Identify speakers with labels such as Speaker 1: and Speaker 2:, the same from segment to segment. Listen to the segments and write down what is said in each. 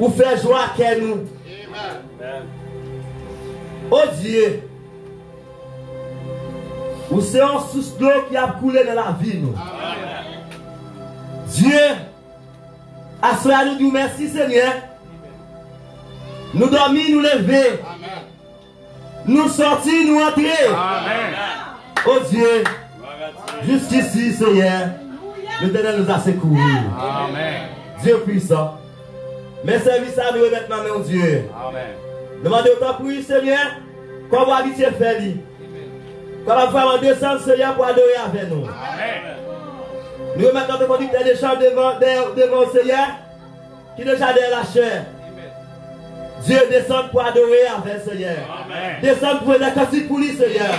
Speaker 1: pour faire joie à nous. Oh Dieu, ou c'est un source d'eau qui a coulé dans la vie nous. Dieu, à cela nous disons merci Seigneur. Nous dormir, nous lever. Nous sortir, nous entrer. Oh Dieu, jusqu'ici Seigneur, l'Éternel nous a secourus. Dieu puissant. Mes services à nous maintenant, mon Dieu. Demandez autant pour lui, Seigneur, qu'on va habiter faire lui. Qu'on va vraiment descendre, Seigneur, pour adorer avec nous. Nous remettons le conducteur des chambres devant le Seigneur, qui déjà derrière la chair. Dieu descend pour adorer avec Seigneur. Descend pour la casse pour lui, Seigneur.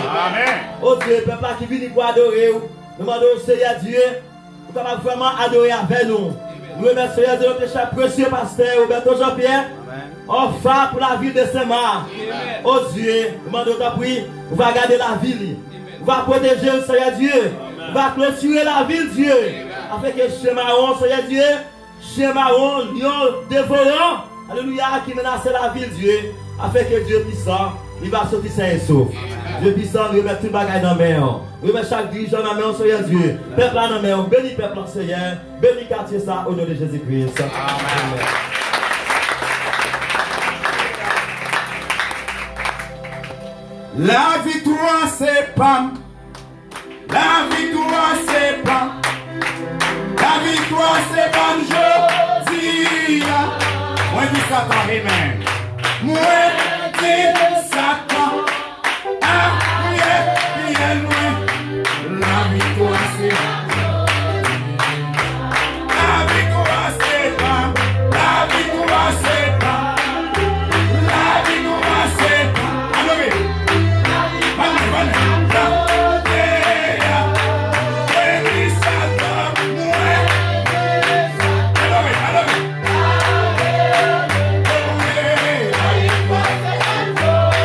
Speaker 1: Oh Dieu, peuple qui vient pour adorer. Nous demandons au Seigneur Dieu, pour qu'on va vraiment adorer avec nous. Nous remercions Seigneur de notre cher précieux pasteur Roberto Jean-Pierre. Enfin pour la ville de Saint-Marc. Oh Dieu, nous demandons ta prière. On va garder la ville. On va protéger le Seigneur Dieu. On va clôturer la ville, Dieu. Afin que chez Marron, Seigneur Dieu, chez Marron, lion dévorant, alléluia, qui menace la ville, Dieu. Afin que Dieu puissant, il va sortir sain et sauf. Dieu puissant, nous remettons tout le bagage dans la main. Nous remettons chaque dirigeant dans la main, Seigneur Dieu. Peuple dans la main, bénis peuple, Seigneur. Bénis quartier ça au nom de Jésus-Christ. Amen.
Speaker 2: La victoire c'est pas. La victoire c'est pas. La victoire c'est pas Josia. Moi dis Satan, amen. Moi dis Satan. Ah, bien loin. La victoire c'est pas. La victoire c'est pas. La victoire c'est pas. La victoire c'est pas. Allez.
Speaker 3: Oh,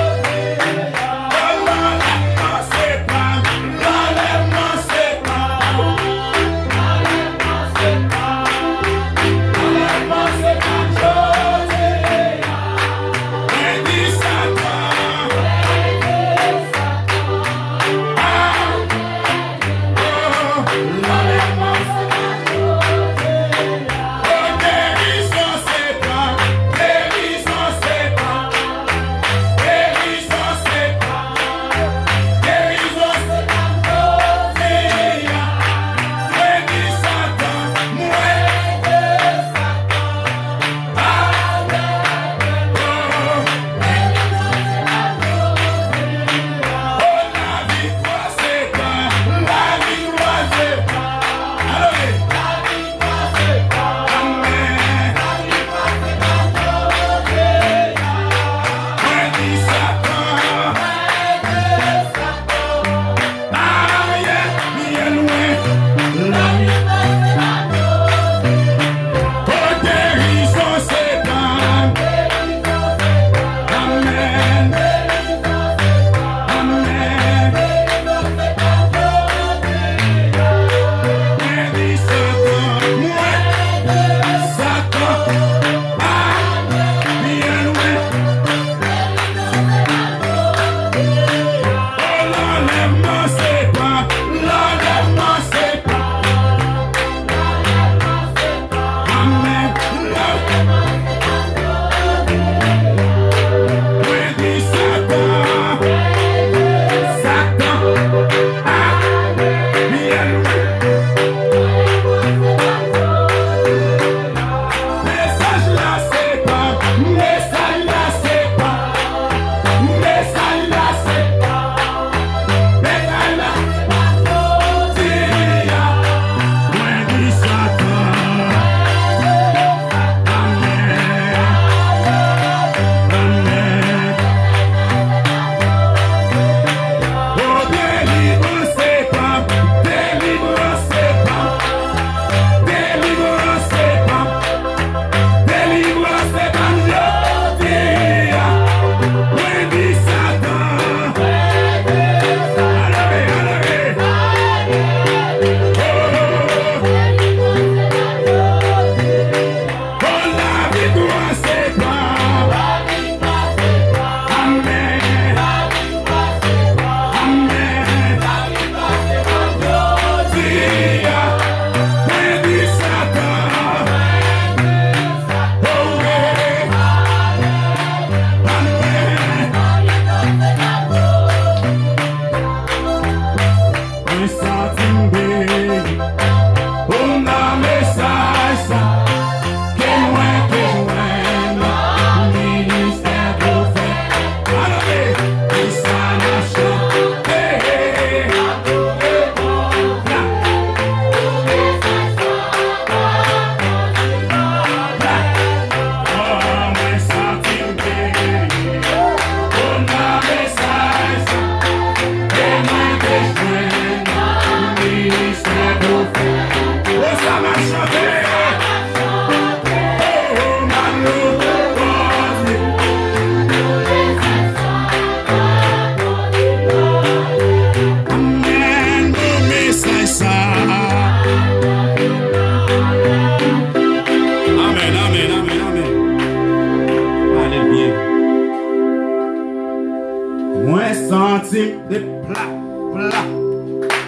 Speaker 2: sentim de plat, plat.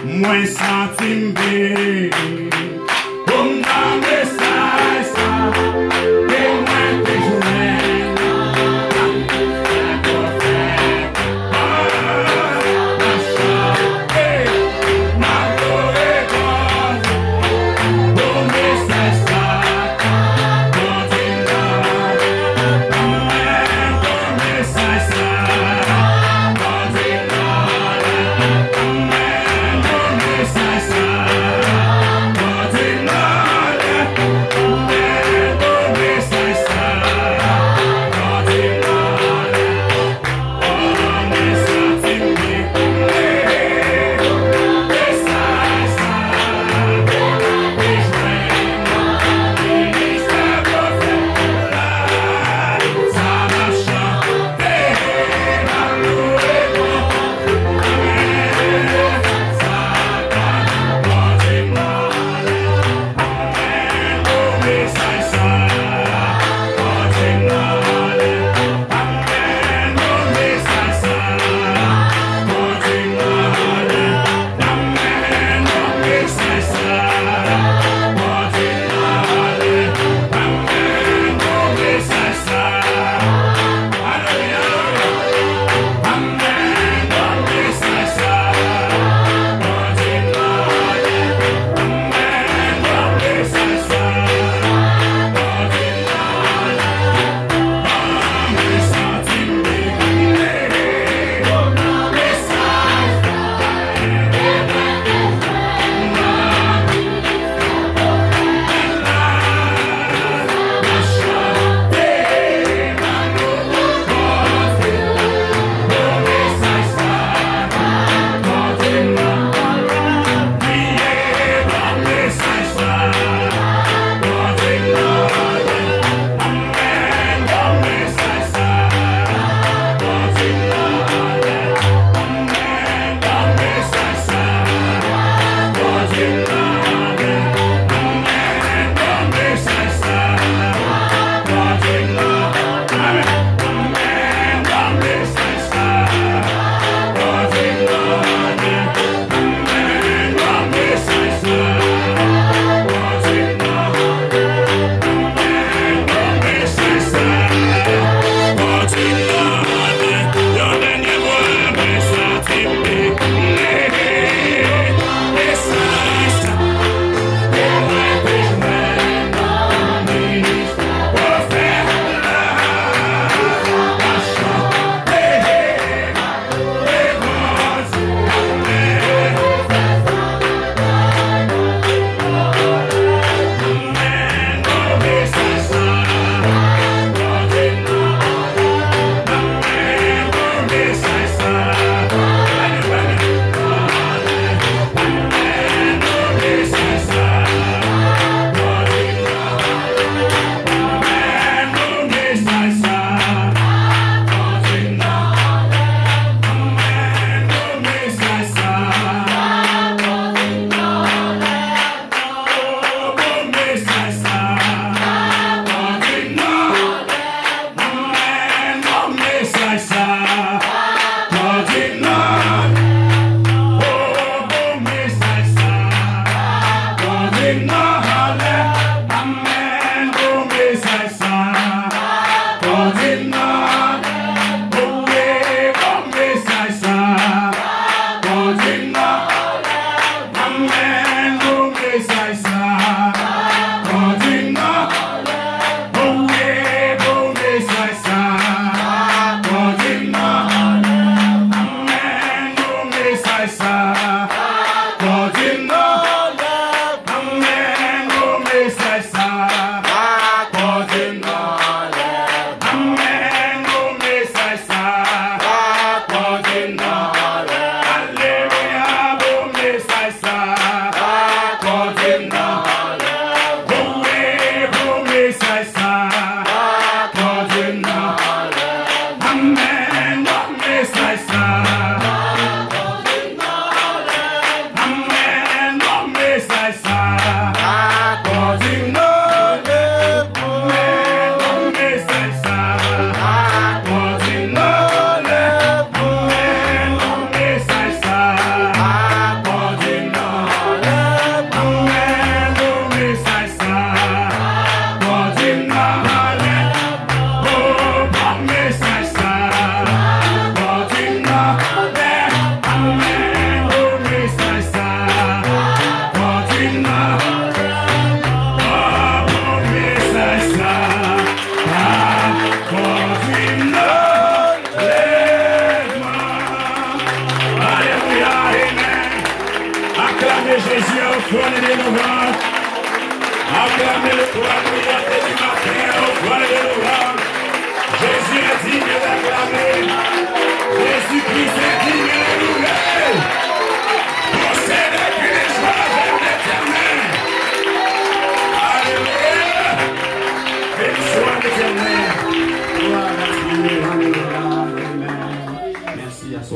Speaker 2: Moi sentim béni. Comme dans le ça, et moi te joins.
Speaker 3: Sa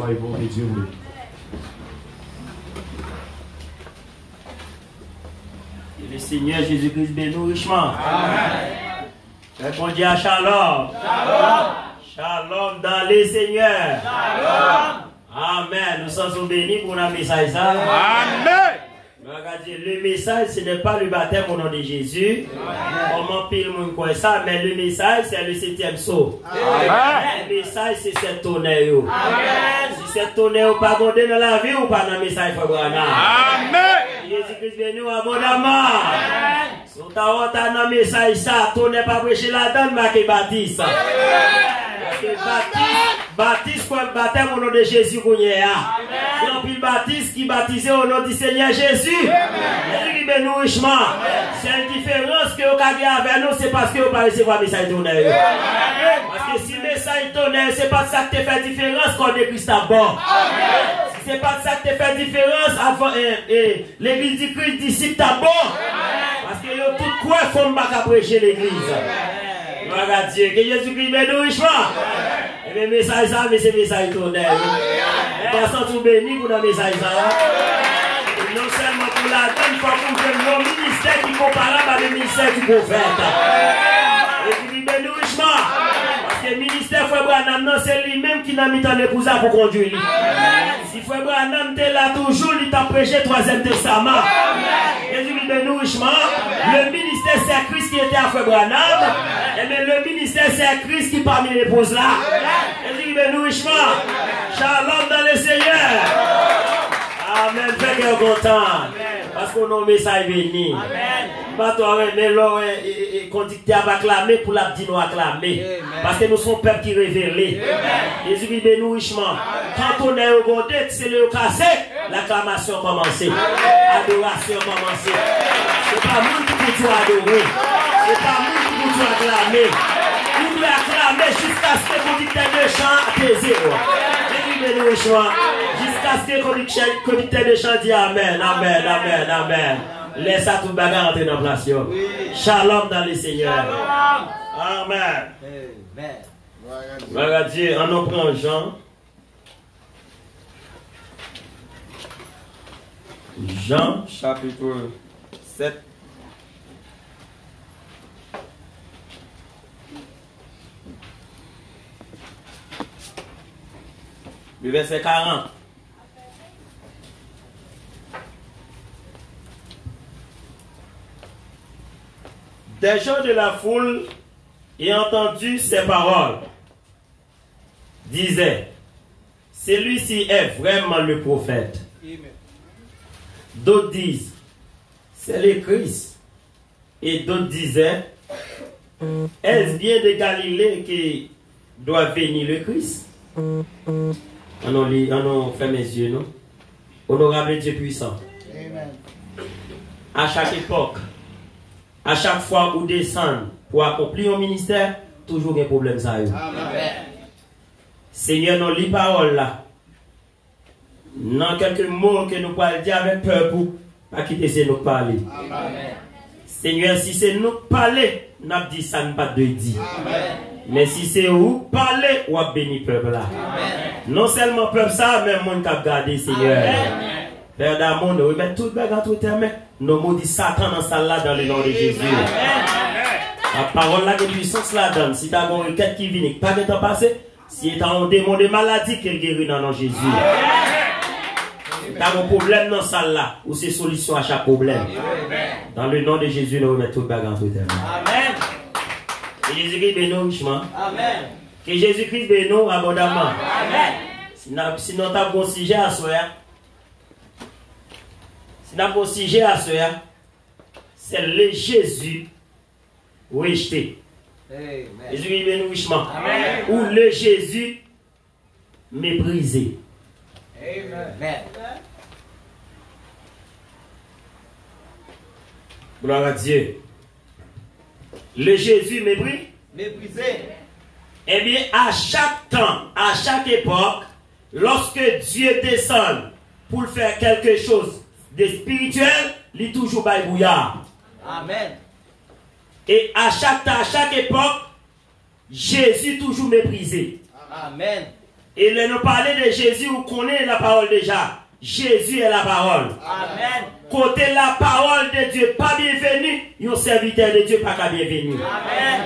Speaker 1: soyez bon et Dieu vous. Et le Seigneur Jésus-Christ bénit richement. Amen. Répondez à Shalom. Shalom. Shalom dans les Seigneurs. Shalom. Amen. Nous sommes bénis pour un message. Amen. Regardez, le message, ce n'est pas le baptême au nom de Jésus. Comment pile monde croit ça, mais le message, c'est le 7e saut. Le message, c'est cette tonnerre. Si cette tonnerre pas bondé dans la vie ou pas dans le message, il faut voir. Amen. Jésus-Christ vient nous abondamment. Si on t'a dans le message, ça, tonnerre pas prêcher la donne, mais que baptise. Baptiste comme baptême au nom de Jésus qu'on y a. Et puis baptiste qui baptisé au nom du Seigneur Jésus. Jésus qui bénit richement. C'est une différence que vous avez avec nous, c'est parce que vous ne pouvez pas recevoir le message tonnerre. Parce que si le message tonnerre, c'est pas ça qui te fait différence quand on est Christ à bord. Si c'est pas ça qui te fait différence avant l'église du Christ disciple à bord. Parce que vous tout quoi faut pas prêcher l'église. Regarde Dieu, que Jésus-Christ bénit richement. Et le message ça, mais c'est le message tonnerre. Et passons tout béni pour le message ça. Non seulement pour la donne, il faut qu'on ait le ministère qui est comparable avec le ministère du prophète. Et qui bénit richement. Parce que le ministère Frère Branham, c'est lui-même qui n'a mis en épouse pour conduire. Si Frère Branham était là toujours, il t'a prêché le 3e testament. Jésus lui bénit richement. Le ministère c'est Christ qui était à Frère Branham. Et bien le ministère c'est Christ qui parmi l'épouse là. Jésus lui bénit richement. Shalom dans le Seigneur. Amen. Faites que content. Parce qu'on a un message béni. Amen. Mais l'on est conducteur à acclamer pour la dire nous acclamer. Parce que nous sommes peuple qui révélé. Jésus lui bénit richement. Quand on est au côté, c'est le cassé, l'acclamation commence. Adoration commence. C'est pas nous qui pouvons adorer. C'est pas nous qui pouvons acclamer. Vous pouvez acclamer jusqu'à ce que le conducteur de chant apaise. Jusqu'à ce que le conducteur de chant dit Amen, Amen, Amen, Amen. Laisse à tout bagarre entrer dans la place. Shalom dans le Seigneur. Amen. Regarde Dieu, on en prend Jean. Jean, chapitre 7. Le verset 40. Des gens de la foule, ayant entendu ces paroles, disaient, celui-ci est vraiment le prophète. D'autres disent, c'est le Christ. Et d'autres disaient, est-ce bien de Galilée qui doit venir le Christ? On fait mes yeux, non? Honorable Dieu puissant. Amen. À chaque époque, à chaque fois où descend pour accomplir un ministère, toujours un problème ça. Amen. Seigneur, nous lis parole là. Dans quelques mots que nous pouvons dire avec peur pour pas quitter c'est nous parler. Amen. Seigneur, si c'est nous parler, nous dit ça ne pas de dire. Amen. Mais si c'est vous parler, ou à bénir le peuple là. Amen. Non seulement peuple ça, même monde qui a gardé, Seigneur. Amen. Père d'amour, nous remettons tout le bagage tout terme. Nous maudissons Satan dans ça là dans le nom de Jésus. Amen. La parole là de puissance là donne. Si tu as une requête qui vient, pas de temps passé. Si tu as un démon de maladie, qu'il guérit dans le nom de Jésus. Si tu as un problème dans ça là, ou c'est solution à chaque problème. Amen. Dans le nom de Jésus, nous remettons tout le bagage tout terme. Amen. Que Jésus-Christ bénisse richement. Amen. Que Jésus-Christ bénisse abondamment. Amen. Sinon, tu as un bon sujet à soi. Si tu as un bon sujet à soi, c'est le Jésus rejeté. Jésus-Christ bénisse richement. Amen. Ou le Jésus méprisé. Amen. Gloire à Dieu. Le Jésus méprisé. Eh bien, à chaque temps, à chaque époque, lorsque Dieu descend pour faire quelque chose de spirituel, il est toujours bouillard. Amen. Et à chaque temps, à chaque époque, Jésus toujours méprisé. Amen. Et là, nous parlons de Jésus, vous connaissez la parole déjà. Jésus est la parole.
Speaker 3: Amen.
Speaker 1: Côté la parole de Dieu, pas bienvenu, un serviteur de Dieu, pas bienvenu.
Speaker 3: Amen.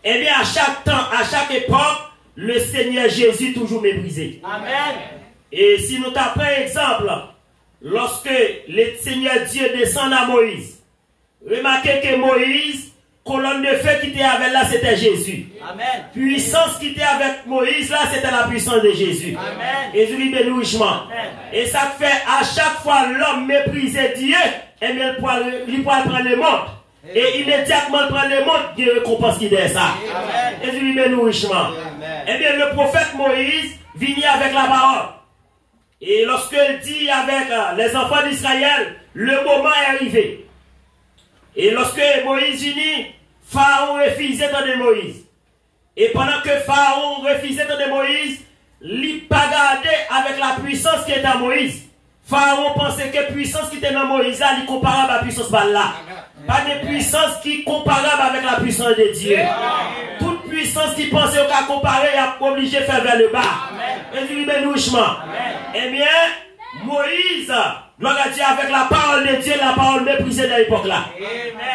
Speaker 1: Eh bien, à chaque temps, à chaque époque, le Seigneur Jésus toujours méprisé.
Speaker 3: Amen.
Speaker 1: Et si nous tapons un exemple, lorsque le Seigneur Dieu descend à Moïse, remarquez que Moïse, colonne de feu qui était avec là, c'était Jésus.
Speaker 3: Amen.
Speaker 1: Puissance qui était avec Moïse là, c'était la puissance de Jésus.
Speaker 3: Amen.
Speaker 1: Et lui bénissement. Et ça fait à chaque fois l'homme méprisait Dieu, et bien il pourra prendre le monde. Et immédiatement il prend le monde, Dieu récompense qui est ça. Et lui bénissement. Et bien le prophète Moïse vient avec la parole. Et lorsqu'il dit avec les enfants d'Israël, le moment est arrivé. Et lorsque Moïse vient, Pharaon refusait de Moïse. Et pendant que Pharaon refusait de Moïse, il n'a pas gardé avec la puissance qui était à Moïse. Pharaon pensait que la puissance qui était dans Moïse là, il est comparable à la puissance là. Pas de puissance qui est comparable avec la puissance de Dieu. Toute puissance qui pensait qu'à comparer, il est obligé de faire vers le bas. Et du bénissement. Eh bien, Moïse, gloire à Dieu, avec la parole de Dieu, la parole méprisée de l'époque là.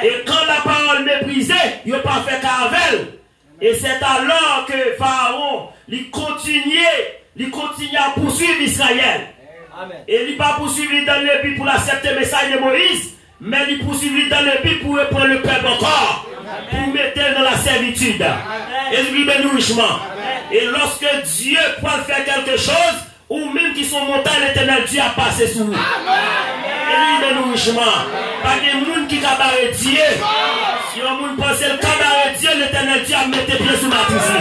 Speaker 1: Et quand la parole méprisée, il n'a pas fait qu'avec. Et c'est alors que Pharaon, il continuait à poursuivre Israël.
Speaker 3: Amen.
Speaker 1: Et il n'a pas poursuivi dans le but pour accepter le message de Moïse, mais il poursuivi dans le but pour reprendre le peuple encore, pour mettre dans la servitude. Et lui bénissement. Et lorsque Dieu peut faire quelque chose, ou même qui sont montés à l'éternel, Dieu a passé sous nous. Et lui bénissement. Pas de monde qui cabaret Dieu. Si on monde pense le cabaret Dieu, l'éternel Dieu a mis les pieds sous ma poussée.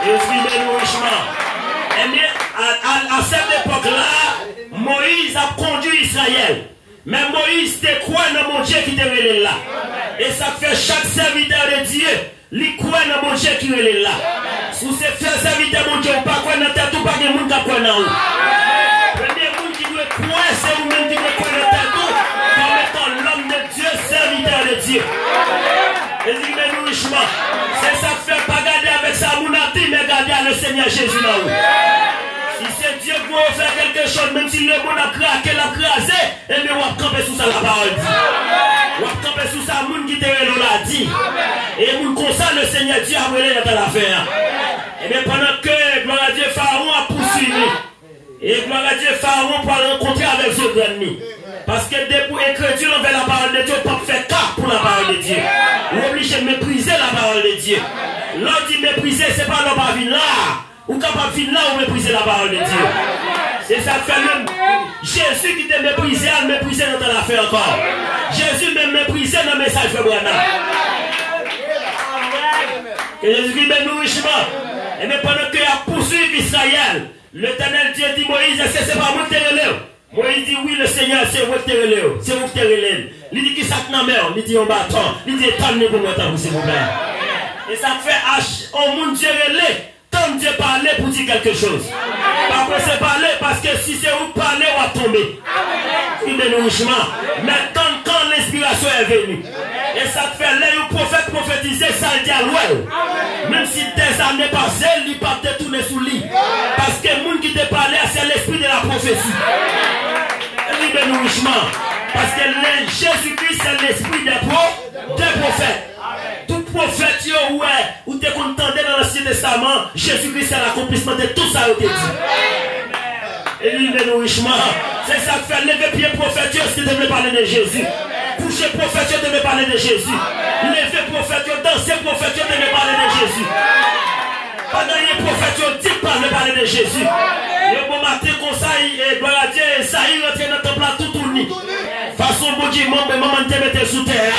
Speaker 1: Et lui bénissement. Et bien, à cette époque-là, Moïse a conduit Israël. Mais Moïse te croit dans mon Dieu qui te relève là. Et ça fait chaque serviteur de Dieu, il croit dans mon Dieu qui relève là. Si vous êtes serviteur de mon Dieu, ou pas croire dans tête, ou pas de monde qui croit dans vous. Premier monde qui doit croire, c'est vous-même qui doit croire dans tête, comme étant l'homme de Dieu, serviteur de Dieu. Et dit bénissement. C'est ça que fait pas garder avec sa mounati, mais garder le Seigneur Jésus là haut. Si c'est Dieu qui va faire quelque chose, même si le monde a craqué, l'a crasé, et bien on va camper sous ça la parole dit. On va camper sous ça, monde qui te l'a dit. Et moun comme ça, le Seigneur Dieu a brûlé dans l'affaire. Et bien pendant que, gloire à Dieu, Pharaon a poursuivi. Et gloire à Dieu, Pharaon pour rencontrer avec ce grand ennemi. Parce que depuis incrédule envers la parole de Dieu, on ne peut pas faire cas pour la parole de Dieu. On est obligé de mépriser la parole de Dieu. L'on dit mépriser, ce n'est pas l'on va venir là. Ou capable de venir là ou mépriser la parole de Dieu. C'est ça que fait même Jésus qui t'a méprisé, a méprisé dans ton affaire encore. Jésus m'a méprisé dans le message de Brana. Et Jésus dit bénissement. Et bien pendant qu'il a poursuivi Israël, l'Éternel Dieu dit Moïse, c'est pas moi qui te relève. Moïse dit oui, le Seigneur, c'est vous qui te relève. C'est vous qui te relève. Il dit qui ça dans la mer, il dit un bâton. Il dit attendez pour moi, s'il vous plaît. Et ça fait au monde Dieu relève. Tant Dieu parler pour dire quelque chose. Pas pour se parler parce que si c'est vous parler, on va tomber. Il bénissement. Mais quand l'inspiration est venue, et ça te fait les prophètes prophétiser, ça le dit à l'ouest. Même si des années passées, il pas te tourner sous lui. Parce que le monde qui te parlait, c'est l'esprit de la prophétie. Il bénissement. Parce que Jésus-Christ, c'est l'esprit des prophètes. Tout prophète, ou te contenté dans l'Ancien Testament, Jésus-Christ c'est l'accomplissement de tout ça qui est dit. Et lui, bénissement. C'est ça que fait lever pied prophète, si tu veux parler de Jésus. Coucher prophète, tu veux parler de Jésus. Lever prophète, danser prophète, tu veux parler de Jésus. Pendant les prophètes, tu dis parler de Jésus. Le bon matin, comme ça, et gloire à Dieu, ça y rentre dans ton plat tout tourné. Façon, bon Dieu, maman te mette sous terre.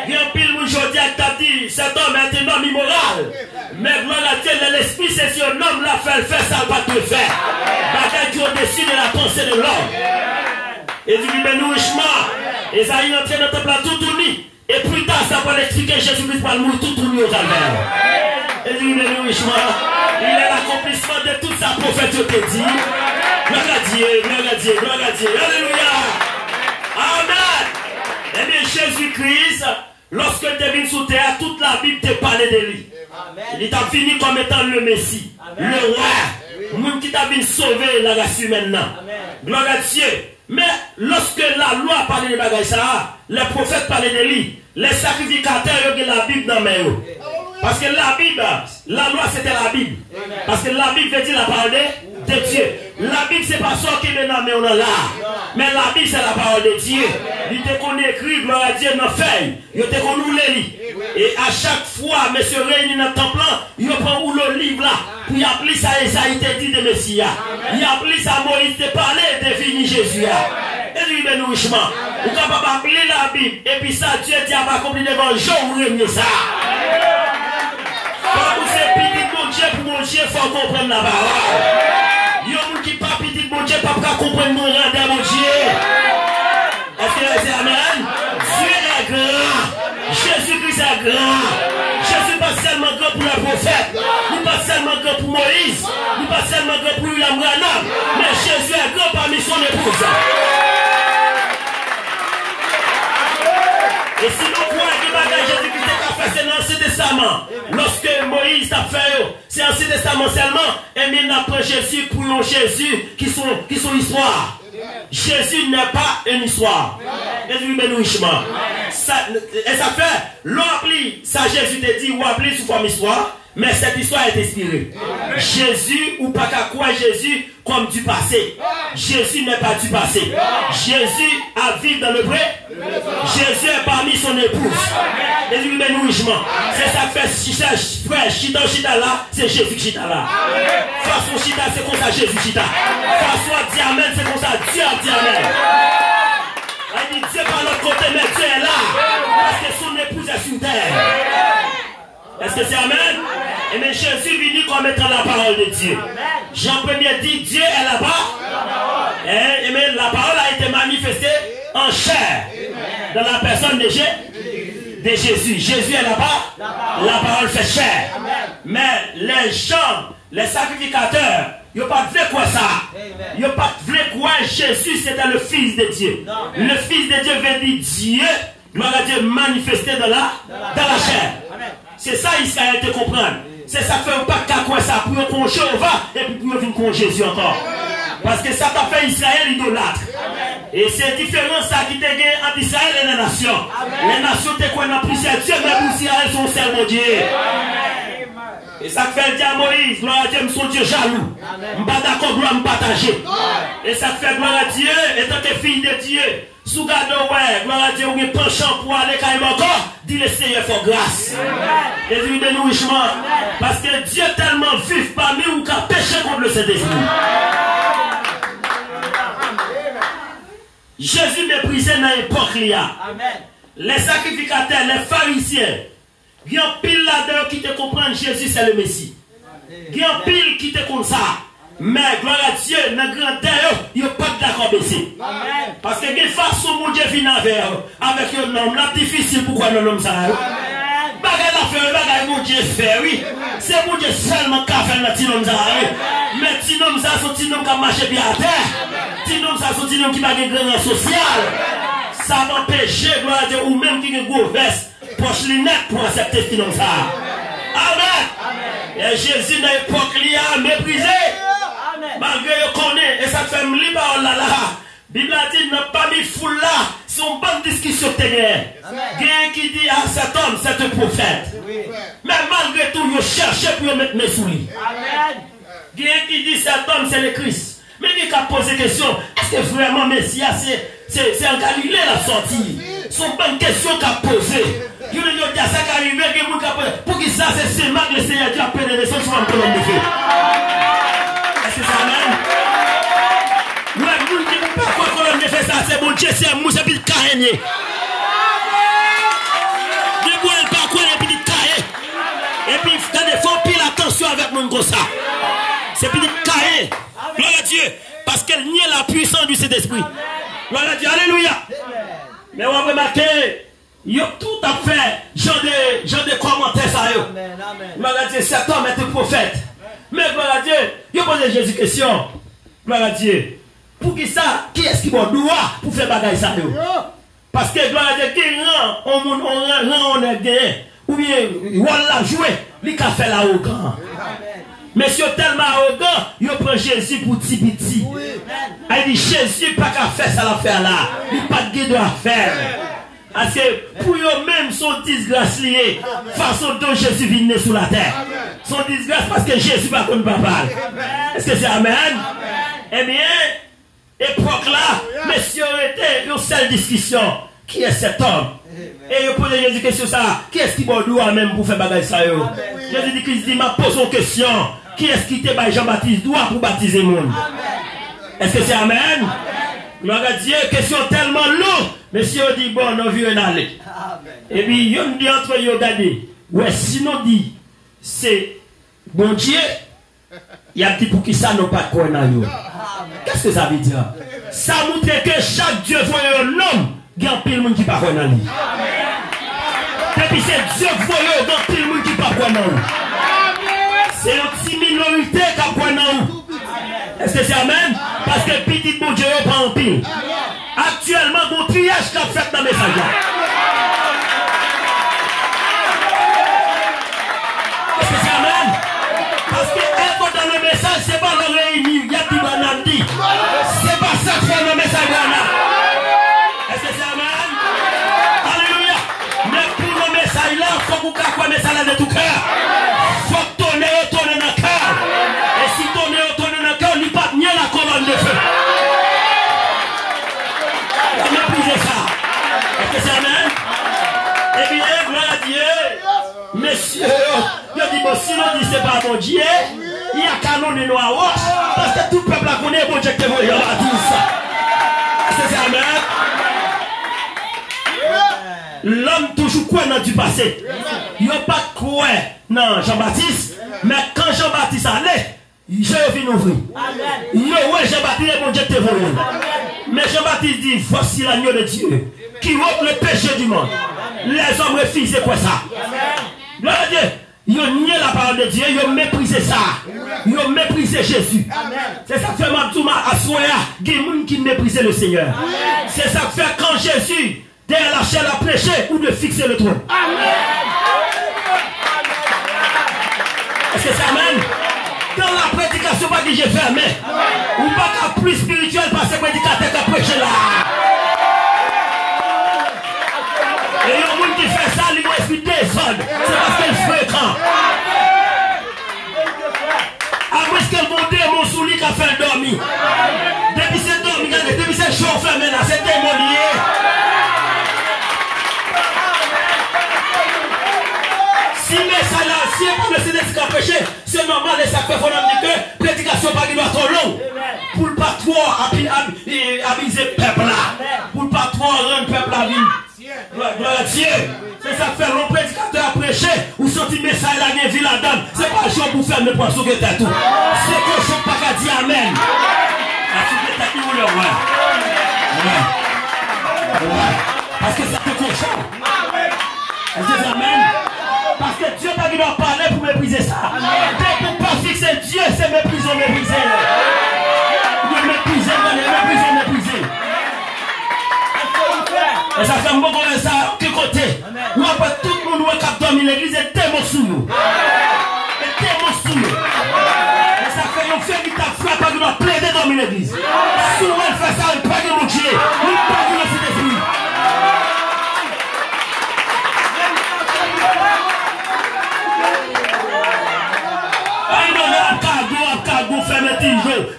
Speaker 1: Il y a un pile de gens qui t'a dit, cet homme est un homme immoral. Mais gloire à Dieu, l'esprit, c'est si un homme l'a fait, ça va te faire. Bagaille qui au-dessus de la pensée de l'homme. Et du bénissement. Et ça y rentre dans ton plat tout tourné. Et plus tard, ça va l'expliquer, Jésus-Christ va le mourir tout tourné au calvaire. Et du bénissement. Il est l'accomplissement de toute sa prophétie qui dit. Gloire à Dieu, gloire à Dieu, gloire à Dieu. Alléluia. Amen. Eh bien, Jésus-Christ, lorsque tu es venu sous terre, toute la Bible te parlait de lui.
Speaker 3: Il t'a fini comme étant le Messie, le roi, le monde qui t'a venu sauver la race humaine. Gloire à Dieu. Mais lorsque la loi parlait de bagaille ça, les prophètes parlaient de lui, les sacrificateurs ont la Bible dans mes mains. Parce que la Bible, la loi c'était la Bible. Parce que la Bible veut dire la parole de Dieu. La Bible c'est pas ça qui est dans mes mains là. Mais la Bible c'est la parole de Dieu. Il te connaît écrit, gloire à Dieu, dans la feuille. Il te connaît le livre. Et à chaque fois, monsieur réuni dans le temple, il prend le livre là. Puis il applique ça et ça il te dit de Messie. Il applique ça Moïse te parlait de fini Jésus. Et lui bénouissement. Vous êtes capable d'appeler la Bible. Et puis ça, Dieu dit à ma compagnie devant le jour où il ça. Quand vous êtes petit mon Dieu pour mon Dieu, il faut comprendre la parole. Il y a des gens qui ne sont pas petit mon Dieu, pas comprendre mon rendez mon Dieu. Est-ce que c'est Amen? Dieu est grand. Jésus-Christ est grand. Jésus n'est pas seulement grand pour le prophète. Il n'est pas seulement grand pour Moïse. Il n'est pas seulement grand pour William Branham. Mais Jésus est grand parmi son épouse. Et si nous croyons que Jésus-Christ a fait, c'est dans l'Ancien Testament. Lorsque Moïse a fait, c'est l'Ancien Testament seulement. Et bien, on apprend Jésus pour un Jésus qui sont histoire. Jésus n'est pas une histoire. Et lui, bénouissement. Et ça fait, l'on appli, ça Jésus te dit, ou appli sous forme histoire. Mais cette histoire est inspirée. Jésus, ou pas qu'à quoi Jésus comme du passé. Jésus n'est pas du passé. Jésus a vécu dans le vrai. Jésus est parmi son épouse. Et lui, bénouissement. C'est ça que fait frère, chita là, c'est Jésus chita là. Façon chita, c'est comme ça Jésus chita. Façon dit amen, c'est comme ça Dieu a dit amen. Il dit Dieu par l'autre côté, mais Dieu est là. Parce que son épouse est sur terre. Est-ce que c'est amen? Et bien Jésus venu comme étant la parole de Dieu. Jean 1er dit Dieu est là-bas. Et bien la parole a été manifestée en chair. Dans la personne de Jésus. Jésus est là-bas. La parole fait chair. Mais les gens, les sacrificateurs, ils n'ont pas vu quoi ça. Ils n'ont pas vu quoi Jésus c'était le Fils de Dieu. Le Fils de Dieu veut dire Dieu. Gloire à Dieu manifesté dans la chair. C'est ça Israël te comprendre. C'est ça fait pas qu'à quoi ça pour qu'on Jéhovah et puis pour venir con Jésus encore. Parce que ça t'a fait Israël idolâtre. Et c'est différent ça qui te gagne entre Israël et les nations. Les nations te croient dans plusieurs dieux, mais pour Israël sont seul mon Dieu. Et ça fait le dire à Moïse, gloire à Dieu, je suis Dieu jaloux. Je ne suis pas d'accord, gloire à me partager. Et ça fait gloire à Dieu, étant que fille de Dieu. Sous garde, ouais, gloire à Dieu, ou un penchant pour aller quand il encore, dis le Seigneur faut grâce. Et dis bénouissement. Parce que Dieu est tellement vif parmi nous qui a péché contre le Saint-Esprit. Jésus méprisé dans l'époque là. Les sacrificateurs, les pharisiens, il y a pile là-dedans qui te comprennent Jésus c'est le Messie. Il y a pile qui te comprennent ça. Mais gloire à Dieu, dans le grand terre, il n'y a pas d'accord baissé. Parce que quelle façon mon Dieu vient avec un homme, là difficile pourquoi un homme ça. Bagay la fait, bagay mon Dieu fait, oui. C'est mon Dieu seulement qui a fait le petit homme ça. Mais petit homme ça, c'est un petit homme qui a marché bien à terre. Petit homme ça, c'est un petit homme qui n'a pas de grand social. Ça m'empêche, gloire à Dieu, ou même qui a une grosse veste, poche lunette pour accepter ce petit homme ça. Amen. Et Jésus dans l'époque, il a méprisé. Malgré qu'on connaît, et ça fait me libre là. Bible a dit, n'a pas mis foule là, c'est une bonne discussion que tu as. Quelqu'un qui dit, ah, cet homme, c'est un prophète. Mais malgré tout, il cherche pour mettre mes souliers. Quelqu'un qui dit, cet homme, c'est le Christ. Mais il a posé la question, est-ce que vraiment Messia, c'est en Galilée la sortie? C'est une bonne question qu'il a posée. Il a dit, ça qui arrive, pour qui ça, c'est seulement que le Seigneur Dieu a pris les choses sur un colonne de feu. C'est ça même. Ouais, vous ne dites pas quoi qu'on a fait ça, c'est bon Dieu, c'est un mousse et puis le carré. Ne boivez pas quoi et puis le carré. Et puis, il faut pile attention avec mon gros ça. C'est puis le carré. Gloire à Dieu. Parce qu'elle nie la puissance du Saint-Esprit. Gloire à Dieu. Alléluia. Mais on va remarquer, il y a tout à fait, genre de commentaires ça. Gloire à Dieu, cet homme est un prophète. Mais gloire à Dieu, il a posé Jésus question. Gloire à Dieu. Pour qui ça, qui est-ce qui va droit pour faire bagaille ça? Parce que gloire à Dieu, qui rend, on est gagné. Ou ou bien, voilà, jouer, il a fait l'arrogant. Mais si vous êtes tellement arrogant, vous prenez Jésus pour petit. Il dit Jésus pas qu'à faire ça l'affaire là. Il n'a pas de guide à faire. Parce que pour eux-mêmes, son disgrâce liée, façon dont Jésus vient sur la terre. Son disgrâce parce que Jésus va comme papa. Est-ce que c'est Amen? Eh bien, époque là, messieurs étaient une seule discussion. Qui est cet homme? Et vous posez Jésus question ça. Qui est-ce qui doit même pour faire bagaille ça? Jésus dit, m'a posé une question. Qui est-ce qui te Jean-Baptiste doit pour baptiser le monde? Est-ce que c'est Amen? Gloire à Dieu, question tellement lourde. Monsieur dit, bon, on veut en aller. Et puis, il dit entre eux, regardez. Ouais, sinon dit, c'est bon Dieu. Il y a dit pour qui ça n'a pas de quoi dans nous. Qu'est-ce que ça veut dire? Ça montre que chaque Dieu voit un homme, il y a un pile monde qui ne pas quoi dans lui. Et puis c'est Dieu qui voit un pile monde qui ne pas quoi dans lui. C'est une petite minorité qui a quoi dans nous. Est-ce que c'est Amen? Parce que petit bon Dieu prend un pile. Actuellement, mon triage qu'a fait dans mes message. Est-ce que c'est Amen? Parce que être dans le message, c'est pas le réunir. Il y a du banandi. C'est pas ça que fait le message. Est-ce que c'est Amen? Alléluia. Mais pour le message là, il faut que vous ayez le message de tout cœur. Il faut tourner dans le cœur. Et si tourner dans le cœur, il n'y a pas ni la colonne de feu. Eh bien, gloire à Dieu. Messieurs, il dit, bon, si l'on dit c'est pas bon Dieu, il y a canon de noir, parce que tout le peuple a connu bon Dieu qui est bon, il y a tout ça. C'est ça, Amen. L'homme toujours quoi dans du passé. Il n'y a pas de quoi dans Jean-Baptiste, mais quand Jean-Baptiste allait, je viens ouvrir. Ouais, Jean-Baptiste est bon Dieu qui est bon. Mais Jean-Baptiste dit, voici l'agneau de Dieu qui ôte le péché du monde. Les hommes refusent, c'est quoi ça? Gloire à Dieu. Ils ont nié la parole de Dieu, ils ont méprisé ça. Ils ont méprisé Jésus. C'est ça que fait Mabdouma à Soya, il y a des gens qui méprisent le Seigneur. C'est ça que fait quand Jésus, derrière la chaîne, a prêché ou de fixer le trône. Est-ce que c'est Amen? Dans la prédication, pas que j'ai fait, mais ou pas qu'à plus spirituel parce que le prédicateur qui a prêché là. Et il y a des gens qui font ça, ils vont expliquer descendre. C'est parce qu'elle fréquente. À moins qu'elle vont dire mon souli qui a fait dormir. Depuis c'est dormi, depuis c'est chauffeur maintenant, c'est démolié. Si mais ça là, si on ne sait pas péché, c'est normal et ça fait qu'on a dit que prédication pas qui doit trop long. Pour le pas trop aviser le peuple là. Pour le pas trop rendre le peuple à vie. Gloire à Dieu. C'est ça que fait le prédicateur à prêcher ou sortir message là, il y a la dame. C'est pas le jour pour faire mes poissons que t'as tout. C'est que je ne peux pas dire Amen. Parce que ça te cochon. Amen. Parce que Dieu n'a pas parler pour mépriser ça. Dès qu'on pas fixer Dieu, c'est mépriser. Il mépriser. Et ça fait un bon moment ça, de côté. Ou après tout le monde qui a dormi l'église est tellement sous nous. Et ça fait un fait qui t'a frappé qui doit plaider dans l'église. Si on fait ça, il ne peut pas mon Dieu. Il ne peut pas le Saint-Esprit.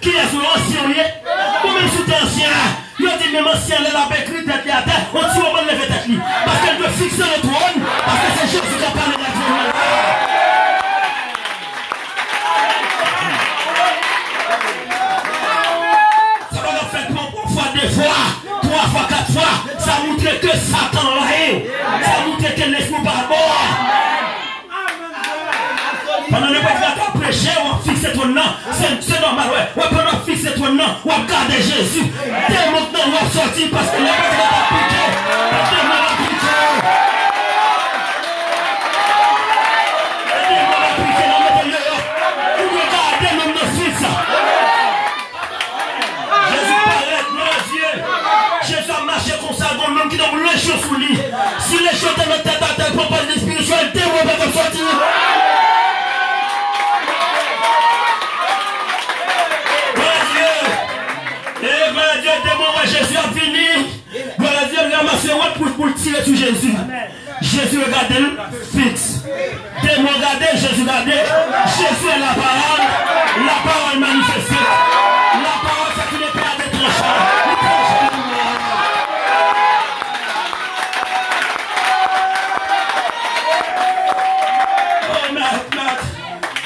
Speaker 3: Qui est sur l'ancien? Combien sont anciens? Il dit même ancien, elle a écrit tête à terre. On dit on va lever tête. Parce qu'elle veut fixer le trône. Parce que c'est Jésus qui a parlé de la trône. Ça va leur faire 3 fois, 2 fois, 3 fois, 4 fois. Ça montre que Satan l'a. Ça montre que l'esprit par mort. Pendant le prédicateur prêché, on va fixer ton nom. C'est normal, ouais. On va fixer ton nom. On va garder Jésus. Dès maintenant, on va sortir parce que le prédicateur a piqué. Dès maintenant, on va piquer. Dès maintenant, on va piquer. On va mettre le. On va garder même nos fils. Jésus paraît, gloire à Dieu. Jésus a marché comme ça, un homme qui donne les choses sous lui. Si les choses de notre tête à tête, pour pas de spiritualité, Jésus regardait fixe. Démon regardait, Jésus regardait. Jésus est la parole manifestée. La parole, c'est qu'il n'est pas à des tranchants.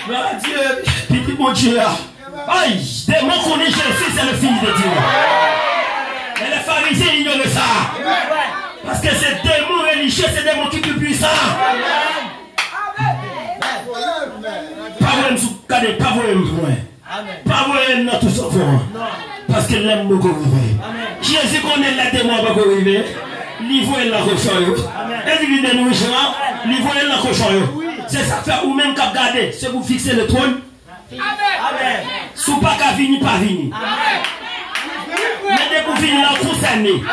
Speaker 3: Oh, Dieu, petit mon Dieu. Aïe, démon connaît Jésus, c'est le Fils de Dieu. Et les pharisiens ignoraient ça. Parce que c'est démon religieux, c'est démon qui est plus puissant. Pas vraiment soukader, pas vraiment. Pas vraiment tout ça. Parce que l'aime beaucoup arriver. Jésus connaît les démons beaucoup arriver. L'ivre est la cochon. Et il dit nous, l'ivre est la cochon. C'est ça fait ou même qu'à garder, c'est vous fixer le trône. Amen. Sous pas qu'à venir, pas venir. Mais dès que vous venez là, vous s'aimez.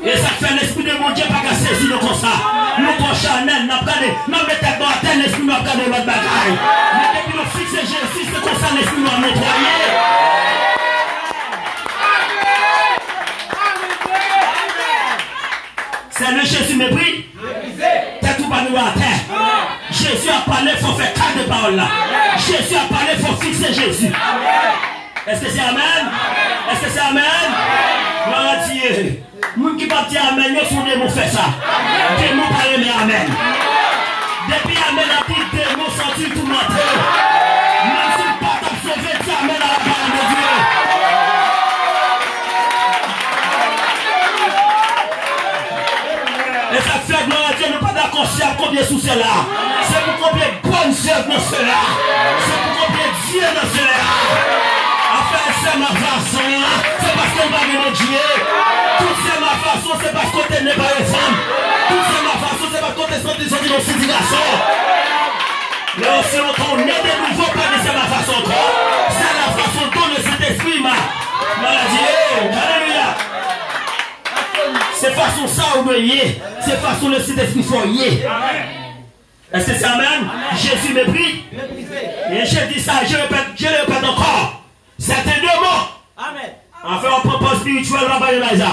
Speaker 3: Et ça fait l'esprit de mon Dieu pas qu'à saisir comme ça. Nous sommes charnels, nous avons gardé, nous mettons dans la terre, l'esprit nous a gardé notre bagaille. Mais depuis nous fixer Jésus, c'est comme ça l'esprit nous a nettoyé. C'est le Jésus mépris. T'es tout pas nous à terre. Jésus a parlé, il faut faire 4 paroles là. Jésus a parlé, il faut fixer Jésus. Est-ce que c'est Amen? Est-ce que c'est Amen? Gloire à Dieu. Moun qui va dire Amen, nous sommes des mots faire ça. Des mots parler, mais Amen. Depuis Amen a dit des mots sentis tout matin. Même si le pas t'a sauvé, dis Amen à la parole de Dieu. Et ça fait gloire à Dieu, nous pas d'accord sur combien sous cela. C'est pour combien bonne œuvres dans cela. C'est pour combien Dieu dans cela. Enfin, c'est ma façon. C'est parce qu'on va venir Dieu. Tout c'est ma façon, c'est parce qu'on n'est pas une femme. Tout c'est ma façon, c'est parce qu'on est sorti de nos significations. Mais aussi longtemps, on est de nouveau pas de c'est ma façon. C'est la façon dont le Saint-Esprit m'a dit. Alléluia. C'est façon ça où me y c'est façon le Saint-Esprit faut y. Est-ce que c'est Amen? Jésus mépris. Et je dis ça, je le répète encore. C'était 2 mots. Amen. Enfin, on propose spirituel, on va y ça.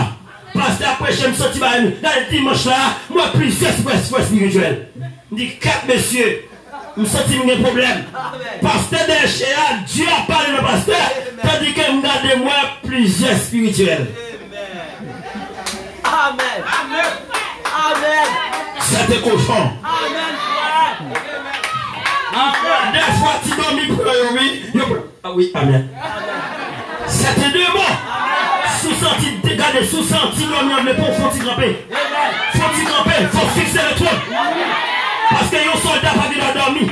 Speaker 3: Parce que après, je me sens dans le dimanche là, moi, plusieurs spirituels. Je dis 4 messieurs, je me sens qu'il y a un problème. Pasteur de Chéa, Dieu a parlé le pasteur, tandis que je regarde moi plusieurs spirituels. Amen. Amen. Amen. C'était cochon. Amen. Des fois, tu dormis pour oui. Ah oui, Amen. C'était 2 mots. Sous-senti, regardez, sous-senti, dormir, mais pour faut-il grimper. Faut-il grimper, faut fixer le trône. Parce que les soldats pas bien dormi.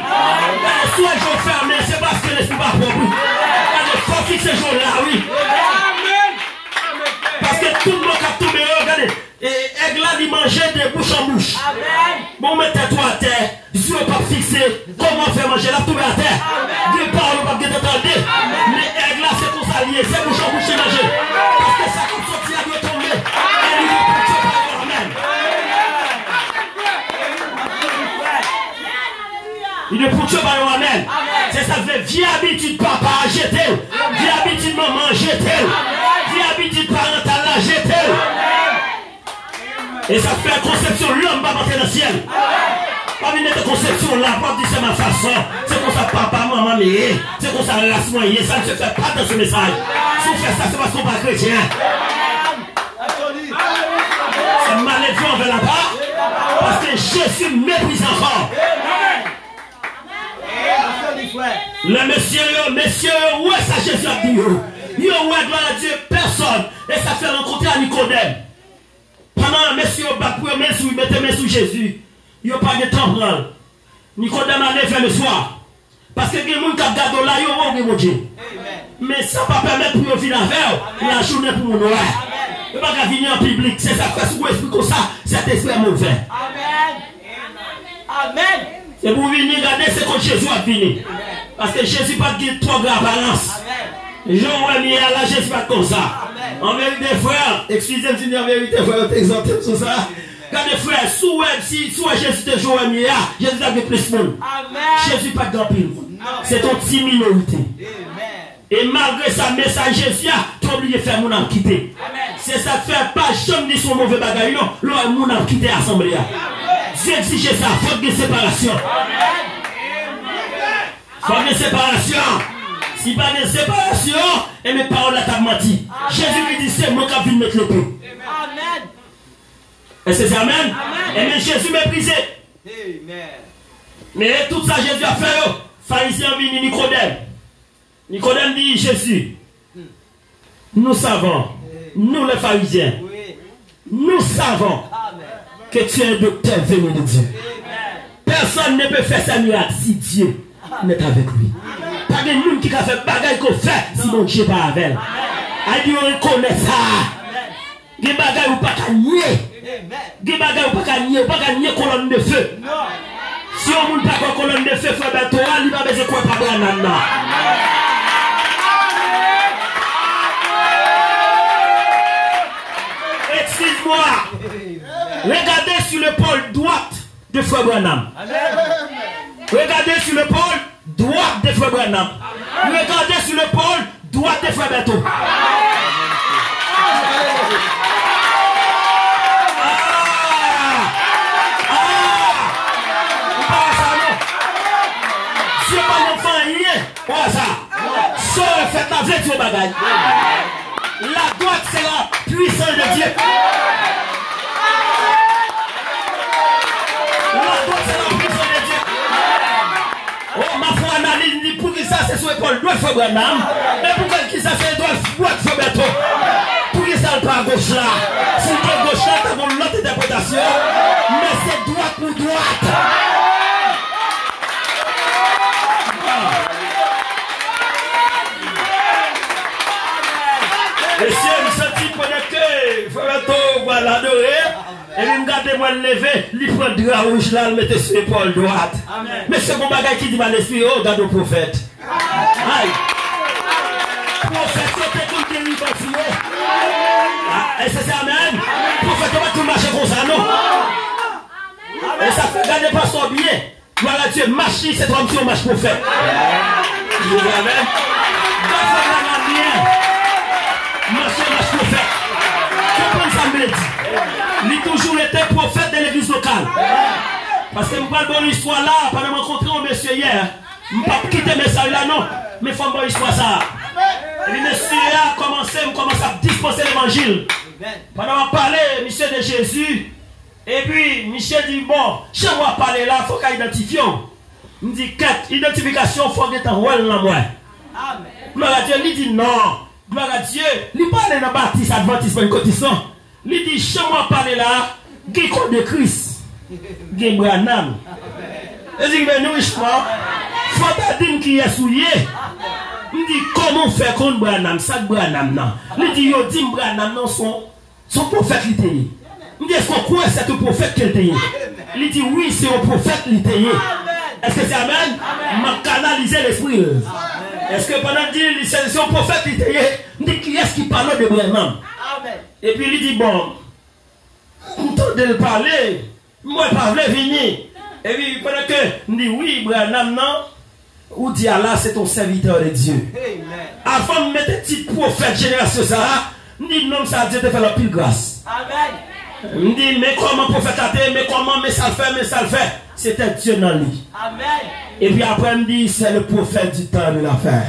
Speaker 3: Soit ils ont fermé, c'est parce que l'esprit pas propre. Il faut fixer ce jour-là, oui. Parce que tout le monde a tombé, regardez. Et aigle là, il mangeait de bouche en bouche. Bon, mettez-toi à terre. Dieu n'est pas fixé. Comment faire manger là, tomber à terre. Dieu parle, pas bien t'entendre. Mais aigle là, c'est pour s'allier. C'est bouche en bouche, c'est manger. Parce que ça, comme sorti, il doit tomber. Et il est pour Dieu par Amen. Il est pour Dieu par Amen. C'est ça, vie habitude, papa, jetez. Vie habitude, maman, jetez. Vie habitude, parentale, jetez. Et ça fait la conception, l'homme va monter dans le ciel. Pas venir de conception là, pas dire c'est ma façon. C'est comme ça, papa, maman, mais c'est comme ça, race moyenne. Ça ne se fait pas dans ce message. Si on fait ça, c'est parce qu'on n'est pas chrétien. C'est maladie envers la part. Parce que Jésus méprise encore. Le monsieur, où est ça Jésus a dit? Yo, ouais, gloire à Dieu, personne. Et ça fait rencontrer à Nicodème. Pendant monsieur bat pour mettre sous Jésus, il n'y a pas de temps pour elle. Nicodème allait faire le soir. Parce que les gens qui regardent là, ils vont mon Dieu. Mais ça ne va pas permettre pour venir avec la journée pour mon noir. Il ne va pas venir en public. C'est ça fait sous esprit comme ça. Cet esprit est mauvais. Amen. Amen. C'est pour venir regarder ce que Jésus a fini. Parce que Jésus n'a pas dit 3 grands balances. Jean mis à la Jésus pas comme ça. En vérité, frère, excusez-moi, en vérité, frère, t'exhorter sur ça. Quand les frères, si Jésus te joue mis à, Jésus a plus de monde. Jésus pas de grand pile. C'est ton petit minorité. Et malgré sa message, Jésus a, tout pas obligé de faire mon quitter. C'est ça que fait pas jamais dit son mauvais bagage, non. L'homme mon a quitté l'assemblée. Dieu exige ça, il faut qu'il y ait séparation. Il faut qu'il y ait séparation. Si pas de séparation, et mes paroles là t'as menti. Jésus lui dit c'est moi qui vais mettre le peu. Amen. Est-ce que c'est amen? Et même Jésus méprisé. Amen. Mais tout ça Jésus a fait. Pharisien vini Nicodème. Nicodème dit Jésus. Nous savons, nous les pharisiens, nous savons que tu es un docteur venu de Dieu. Personne ne peut faire sa miracle si Dieu n'est avec lui. Pas de monde qui a fait bagaille qu'on fait si mon Dieu n'est pas avec elle. Aïe, on reconnaît ça. Des bagailles ou pas qu'à nier. Des bagailles ou pas qu'à nier, pas qu'à nier colonne de feu. Si on ne peut pas colonne de feu, frère Bertois, il va besoin de quoi pas de excuse-moi. Regardez sur l'épaule droite de Frère Branham. Regardez sur l'épaule droite de Frère Branham. Regardez sur l'épaule droite de Frère Berto. Si on pas l'enfant rien, voilà ça. Sauf faites la vraie bagaille. La droite c'est la puissance de Dieu. La droite c'est la puissance de Dieu. Oh, ma foi analyse pour qui ça c'est sur l'épaule droite Frère Branham. Et pour qui ça c'est droite Frère Berto. Pour qui ça le pas à gauche là. Si tu es gauche là, tu as l'autre interprétation. Mais c'est droite pour droite. Et si je me sens que Frère voilà adoré, et je me garde moi lever, il prend le drap rouge là, il met sur l'épaule droite. Mais c'est mon bagage qui dit à l'esprit, oh, regarde le prophète. Aïe. Prophète, c'est tout guéri par Dieu. Et c'est ça, amen. Prophète, on va tout marcher comme ça, non? Et ça fait garder pas son bien. Voilà Dieu, marcher, c'est comme si on marche prophète. Je vous amen. Marcher, marche prophète. Comprenez ça, me dit. Il a toujours été prophète de l'église locale. Parce que je parle de bonne histoire là, pendant que je rencontré un monsieur hier, je ne vais pas quitter mes salles là, non. Mais il faut une bonne histoire ça. Et le monsieur a commencé à dispenser l'évangile. Pendant que je parlais, monsieur de Jésus, et puis monsieur dit, bon, je vais parler là, il faut qu'il identifie. Il me dit, quête, identification, il faut qu'il y ait un rôle dans moi. Gloire à Dieu, il dit non. Gloire à Dieu, il parle dans le baptiste adventiste pour une cotisation. Il dit, chez moi parler là, il y a de Christ, il y a Branham. Il dit, mais nous, il faut dire qu'il est souillé. Il dit, comment faire contre Branham, ça Branham, non. Il dit, il dit, Branham, non, son prophète l'était. Il dit, est-ce qu'on croit que c'est un prophète qui était? Il dit, oui, c'est un prophète qui était. Est-ce que c'est amen? M'a canalisé l'esprit. Est-ce que pendant que c'est un prophète qui était, il dit, qui est-ce qui parle de Branham? Et puis il dit, bon, de le parler, moi je ne veux venir. Et puis pendant que il dit, oui, Branham, non, ou dit Allah, c'est ton serviteur de Dieu. Avant de mettre un petit prophète génération ça, il dit, non, ça Dieu te fait la pile grâce. Il dit, mais comment prophète a été, mais comment, mais ça le fait, c'était Dieu dans lui. Et puis après, il me dit, c'est le prophète du temps de l'affaire.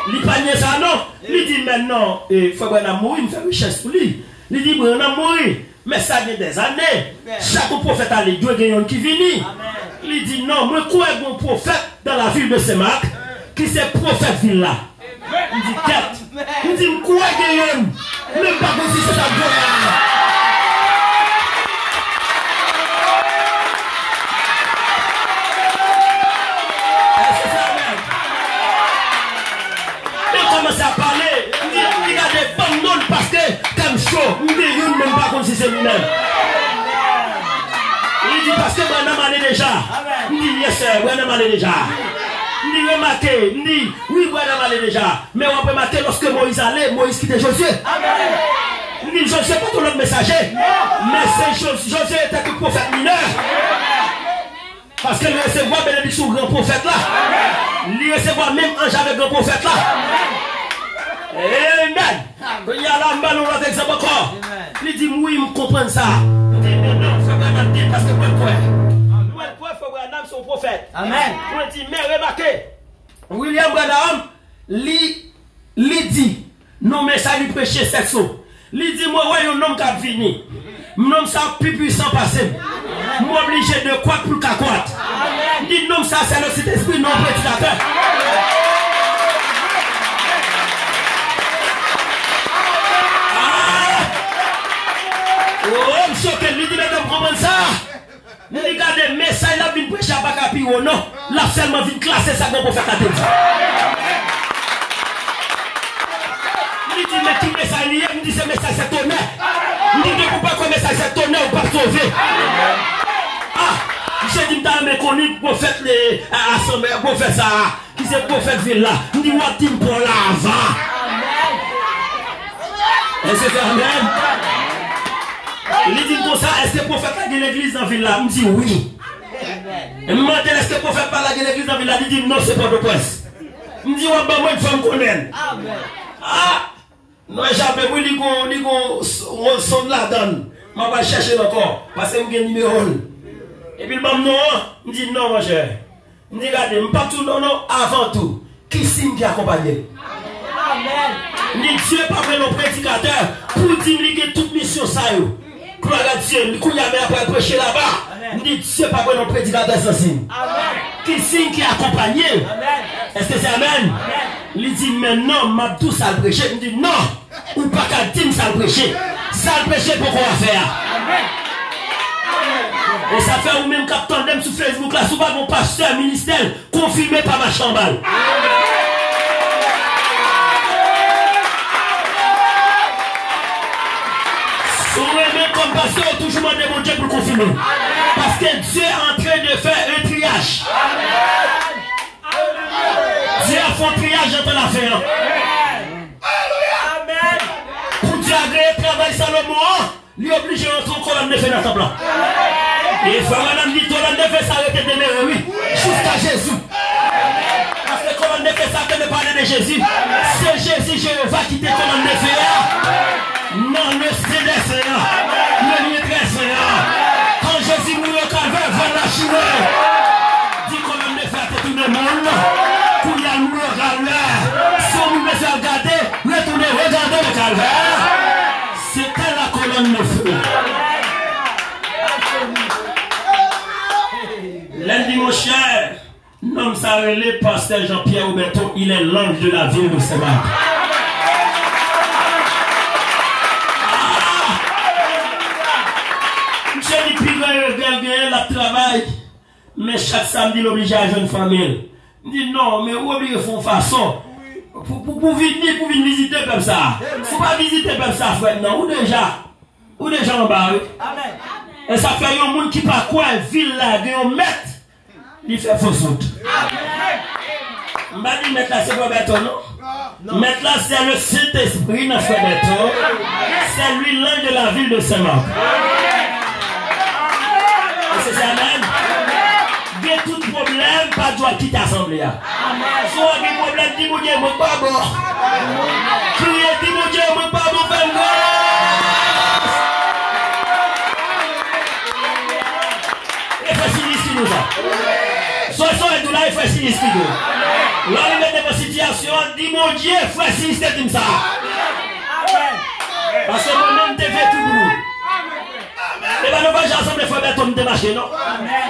Speaker 3: Il dit, pas ça, non. Il dit, maintenant, il faut qu'on mourir, il fait richesse pour lui. Il dit, on a mourir. Mais ça fait des années. Chaque prophète a les deux gagnants qui viennent. Il dit, non, moi, quoi est un prophète dans la ville de Semak, qui c'est prophète ville là. Il dit, quête. Il dit, quoi est gagnant? Même pas comme si c'est un gloire. À parler, il y a des bonnes notes parce que comme chaud, il dit même pas comme si c'est lui-même. Il dit parce que Branham allait déjà. Il dit yes sir, Branham allait déjà. Il dit remarquez, il dit oui Branham allait déjà. Mais on peut remarquer lorsque Moïse allait, Moïse quittait Josué. Il dit Josué pas tout l'autre messager, mais c'est Josué était un prophète mineur. Parce qu'il recevait bénédiction grand prophète là. Il recevait même ange avec grand prophète là. Amen. Il y a la main, on va exemple encore. Il dit, oui, je comprends ça. Il dit, mais non, ça va m'amener parce que moi, le prophète, Branham, son prophète. Amen. Il dit, mais remarquez, William Branham, lui dit, non, mais ça lui prêcher sexo. Lui dit, moi, ouais, un homme qui a fini. Un homme ça plus puissant passé. Moi, obligé de quoi pour qu'à quoi. Il dit, non, ça, c'est le Saint-Esprit, non, prédicateur. Oh, monsieur, lui dit, mesdames, comment ça? Nous regardons, mais ça, il a vu prêcher à Bakapi ou non? Là, seulement vu classer ça pour faire catégorie. Il dit, mais qui message il y a? Il dit, ce message c'est tonnerre. Il dit, pourquoi que message c'est tonnerre ou pas sauver? Ah, j'ai dit, mais connu pour faire les assemblées, pour faire ça. Qui c'est pour faire ville là? Il dit, what team pour l'avant? Est-ce que c'est amen? Il dit comme ça, est-ce que le prophète a l'église dans la ville là? Il me dit oui. Et je me demande, est-ce que le prophète parle de l'église dans la ville là? Il dit non, c'est pas de presse. Il me dit, ouais, bah, moi, il faut me connaître. Ah, non, j'avais voulu qu'on sonde la donne. Je vais chercher encore, parce que je vais numéro. Et puis, le bon non, il me dit non, mon cher. Il me dit, regardez, je ne pas tout, non, avant tout. Qui signe qui accompagne? Amen. Il dit, Dieu pas fait nos prédicateurs pour divulguer toute mission ça. Gloire à Dieu, il y a après prêcher là-bas. Il dit, Dieu pas fait nos prédicateurs sans signe. Qui signe qui accompagne? Est-ce que c'est amen? Il dit, mais non, m'a tout ça le prêcher. Il dit, non, ou pas qu'à dire ça le prêcher. Ça le prêcher, pourquoi on va faire? Et ça fait ou même quand on sur Facebook, là, souvent mon pasteur ministère confirmé par ma chambale. Même comme pasteur, toujours demandé mon Dieu pour confirmer. Parce que Dieu est en train de faire un triage. Dieu a fait un triage entre l'affaire. Amen. Pour Dieu agréer le travail Salomon, lui oblige à entrer en colonne de feu dans le temple. Et il faut madame dit colonne de feu s'arrêter de demeurer, oui, jusqu'à Jésus. Parce que colonne de feu ça ne parler de Jésus. C'est Jésus, Jéhovah qui te colonne de feu. Non, le CDC, le maîtresse, quand Jésus mourit au calvaire, va la chouer. Dis colonne de feu à tout le monde. Pour y aller au calvaire. Si on nous laisse regarder, retournez, regardez le calvaire. C'était la colonne de feu. Lundi, mon cher, nom ça relève pasteur Jean-Pierre Auberton, il est l'ange de la ville de Sébac. J'ai dit, puis la travail, mais chaque samedi, il oblige à une famille. Il dit non, mais où oblige de façon pour venir visiter comme ça. Il ne faut pas visiter comme ça, frère, non, ou déjà en bas. Amen. Et ça fait un monde qui part quoi, ville là, un maître, il fait fausse route. Je vais dire, maître là, c'est Roberto, non? Maître là, c'est le Saint-Esprit, notre frère Roberto. C'est lui l'un de la ville de Saint-Marc. C'est ça, amen. Bien tout problème, pas doit quitter l'assemblée. Soit un problème, dis mon Dieu, mon pas bon. Criez, dis mon Dieu, mon pas bon, fais il faut s'y nous ça. Soit et tout là, il faut s'y nous. Là, il met dans une situation, dis mon Dieu, il faut s'y comme ça. Parce que moi-même, je fais tout le monde. Et bien, nous allons ensemble, il faut mettre ton marché, non?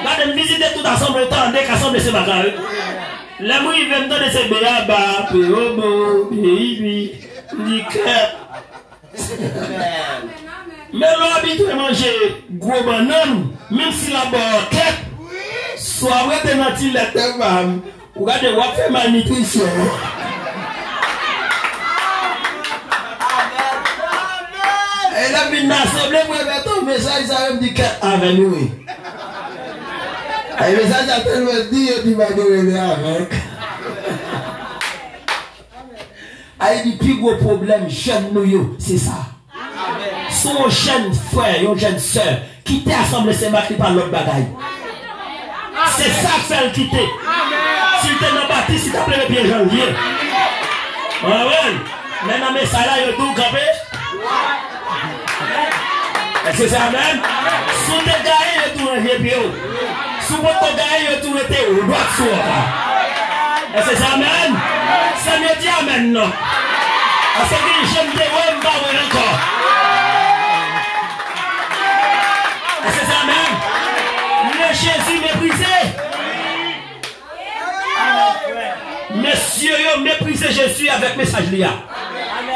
Speaker 3: Là, de visiter tout ensemble, autant dès qu'ensemble, c'est ma carrière. Là, moi, il va me donner ces béabas, péobo, péibi, niquet. Mais l'habitude de manger gros banane, même si la barquette, soit ouais, t'es natif, la terre, ou regardez, on va faire malnutrition. Et là, il m'a semblé, moi, ton message, ça va me dire qu'avec nous. Et le message a tellement dit, il m'a donné avec. Il dit, plus gros problème, jeune nous, c'est ça. Son jeune frère, une jeune soeur, quitter l'assemblée, c'est marqué par l'autre bagaille. C'est ça que fait le quitter. Si tu es dans le bâtiment, si tu as plein de pieds janvier. Ouais. Maintenant, mais ça là, il est tout campé. Est-ce que c'est amen? Sous des gars, il est tout réveillé. Sous votre gars, il est tout été au droit de soi. Est-ce que c'est amen? Ça me dit amen, non? Parce que j'aime des hommes, pas encore. Est-ce que c'est amen? Le Jésus méprisé. Messieurs, ils méprisé Jésus avec message lié.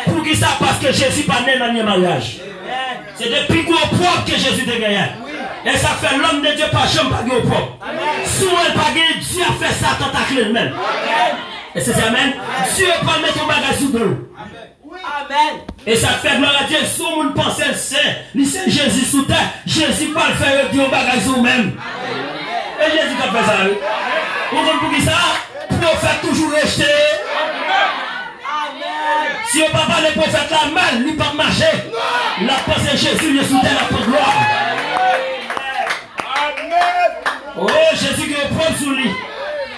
Speaker 3: Pour qui ça? Parce que Jésus pas né dans le mariage. C'est depuis gros propre que Jésus te gagne. Et ça fait l'homme de Dieu pas jamais pas gagné au propre. Si elle pas gagné, Dieu a fait ça dans ta clé même. Et c'est amen. Dieu pas mettre ton bagage sous l'eau. Amen. Et ça fait gloire à Dieu. Si on pense le Saint Jésus sous terre, Jésus pas le faire Dieu au bagage ou même. Et Jésus qui a fait ça. Vous comprenez pour qui ça? Prophète toujours resté. Si on ne parle pas les prophètes là, mal, il ne peut pas marcher. La pensée Jésus, il est sous terre pour gloire. Oh, Jésus qui reprend sur lui.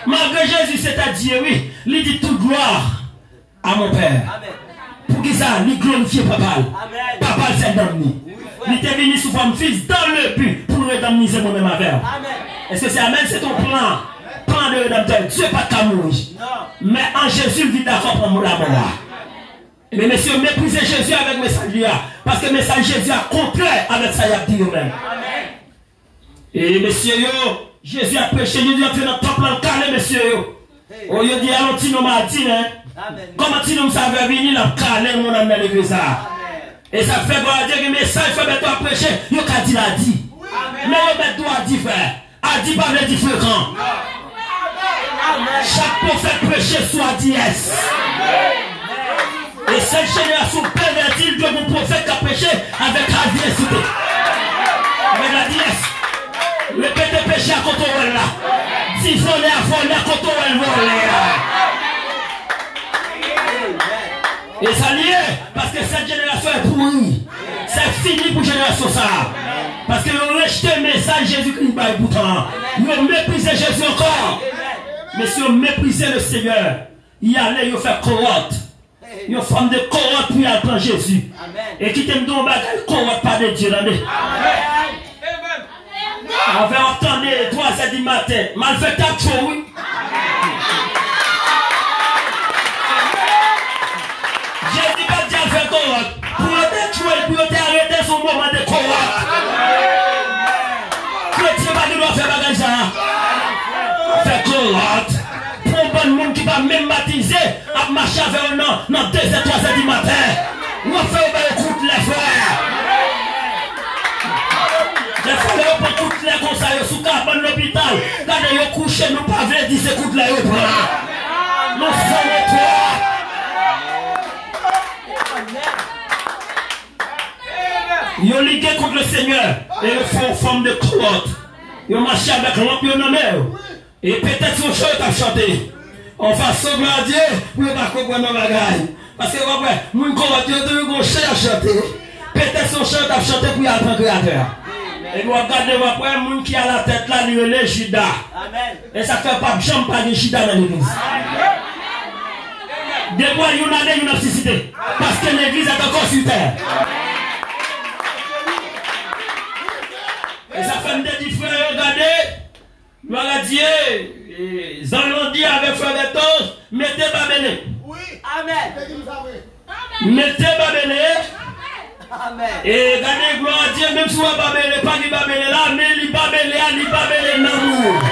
Speaker 3: Malgré Jésus, c'est-à-dire, oui, il dit toute gloire à mon Père. Pour qui ça? Il glorifie Papa. Papa, c'est d'amener. Il était venu sous forme fils dans le but pour redamniser mon même affaire. Est-ce que c'est amen? C'est ton plan. Plan de rédempteur. Dieu n'est pas de mourir. Mais en Jésus, il vit d'accord pour la mort. Mais messieurs, méprisez Jésus avec le message là. Parce que le message Jésus a contraire avec ça, il a dit même. Et messieurs, Jésus a prêché, Jésus a fait notre temple en calé, messieurs. Oh, il dit, allons, nous m'a dit, hein. Comment tu nous savais venir, la calé, mon ami, l'église. Et ça fait voir dire que le message, il faut mettre à prêcher, il a dit, il a dit. Mais il met toi à dire, frère. A dit, pas le dire fréquent. Chaque prophète prêché soit dit yes. Et cette génération pervertie de mon prophète qui a prêché avec la diversité. Avec la dièse. Répétez péché à côté de là. Si voler à voler à côté de voler. Et ça lié. Parce que cette génération est pourrie. C'est fini pour la génération ça. Parce qu'ils ont rejeté le message Jésus-Christ par pourtant. Ils ont méprisé Jésus encore. Mais si on méprisait le Seigneur, il allait, il fait corrotte. Il y a une forme de corrotte pour apprendre Jésus. Et qui t'aime donc bagage corrotte pas de Dieu. Amen. On va entendre 3h du matin. Mal fait ta chose, oui. J'ai dit pas de Dieu faire corrotte. Pour te tuer, pour t'arrêter son moment de corrotte. Chrétien pas de doit faire bagage ça. Faire corrotte. Pour un bon monde qui va même baptiser, à marcher avec un an, dans 2h, 3h du matin. On va faire écoute les frères. Les frères, on peut toutes les conseils sous cabane de l'hôpital. Quand ils sont couchés, nous pas venir dire écoute les frères. Nous sommes toi. Ils ont ligué contre le Seigneur. Et ils font forme de crotte. Ils ont marché avec l'ampion de mer. Et peut-être son chant t'a chanté. On va sauver à Dieu pour ne pas comprendre nos bagailles. Parce que, ouais, mon corps, Dieu, de chant à chanter. Peut-être son chant t'a chanté pour y apprendre créateur. Et nous regardons après, un monde qui a la tête là, il est Judas. Et ça fait pas de jambe, pas de Judas dans l'église. Des fois, il y en a une nécessité. Parce que l'église est encore sur terre. Et ça fait des frères, regardez. Gloire à Dieu. Zalon dit avec frère Betos, mettez Babélé. Oui. Amen. Mettez Babélé. Amen. Et regardez, gloire à Dieu, même si vous avez Babélé, pas de Babélé là, mais les Babélé, l'amour.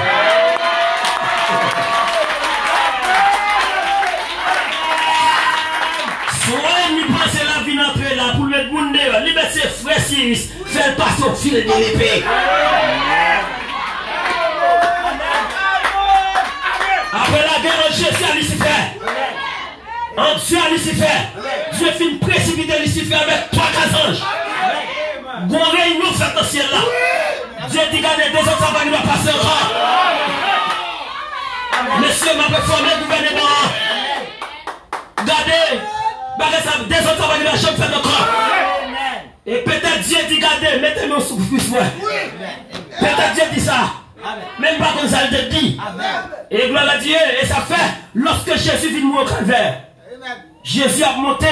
Speaker 3: Soit nous pensez la vie d'entrée là pour mettre monde là, libérer ses frères Cyrus, faire passer au fil de l'épée. Après la guerre, Jésus à Lucifer. En Dieu à Lucifer. Dieu finit précipiter Lucifer avec 3 anges. Bon réunion fait dans le ciel là. Dieu dit regardez, 2 autres ça va passer encore. Monsieur m'a réformé le gouvernement. Regardez. 2 autres ça va faire encore. Et peut-être Dieu dit regardez, mettez-moi sous plus. Peut-être Dieu dit ça. Même pas comme ça, il te dit. Et gloire à Dieu. Et ça fait, lorsque Jésus vient mourir au calvaire, Jésus a monté.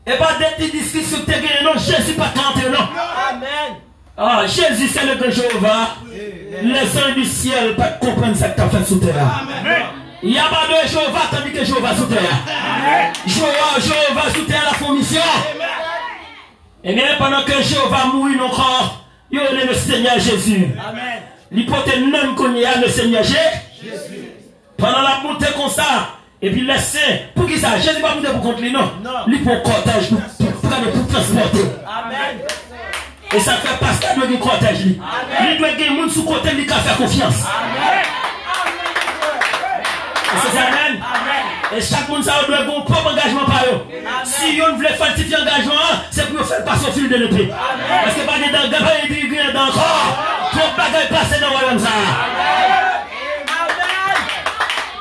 Speaker 3: Et pas des petites discussions que tu non, Jésus pas tenté, non.
Speaker 4: Amen.
Speaker 3: Ah, Jésus c'est le grand Jéhovah. Les anges du ciel pas comprendre ce que tu as fait sous terre. Il n'y a pas de Jéhovah tandis que Jéhovah sous terre. Jéhovah sous terre la formation. Et bien pendant que Jéhovah mourit encore, il y a le Seigneur Jésus.
Speaker 4: Amen.
Speaker 3: L'hypothèse non qu'on y a le Seigneur Jésus. Pendant la montée comme ça, et puis les saints, pour qui ça? Jésus pas monter pour contre lui, non. Lui pour cortège, pour transporter.
Speaker 4: Amen.
Speaker 3: Et ça fait pasteur de lui cortège. Lui doit gagner monde sous côté, lui qui a fait confiance.
Speaker 4: Amen.
Speaker 3: C'est amen. Et chaque monde ça doit avoir un propre engagement par eux. Si on veut falsifier l'engagement, c'est pour faire passer au fil de l'épée. Parce que pas de dans encore, trop de bagages passer dans le royaume ça.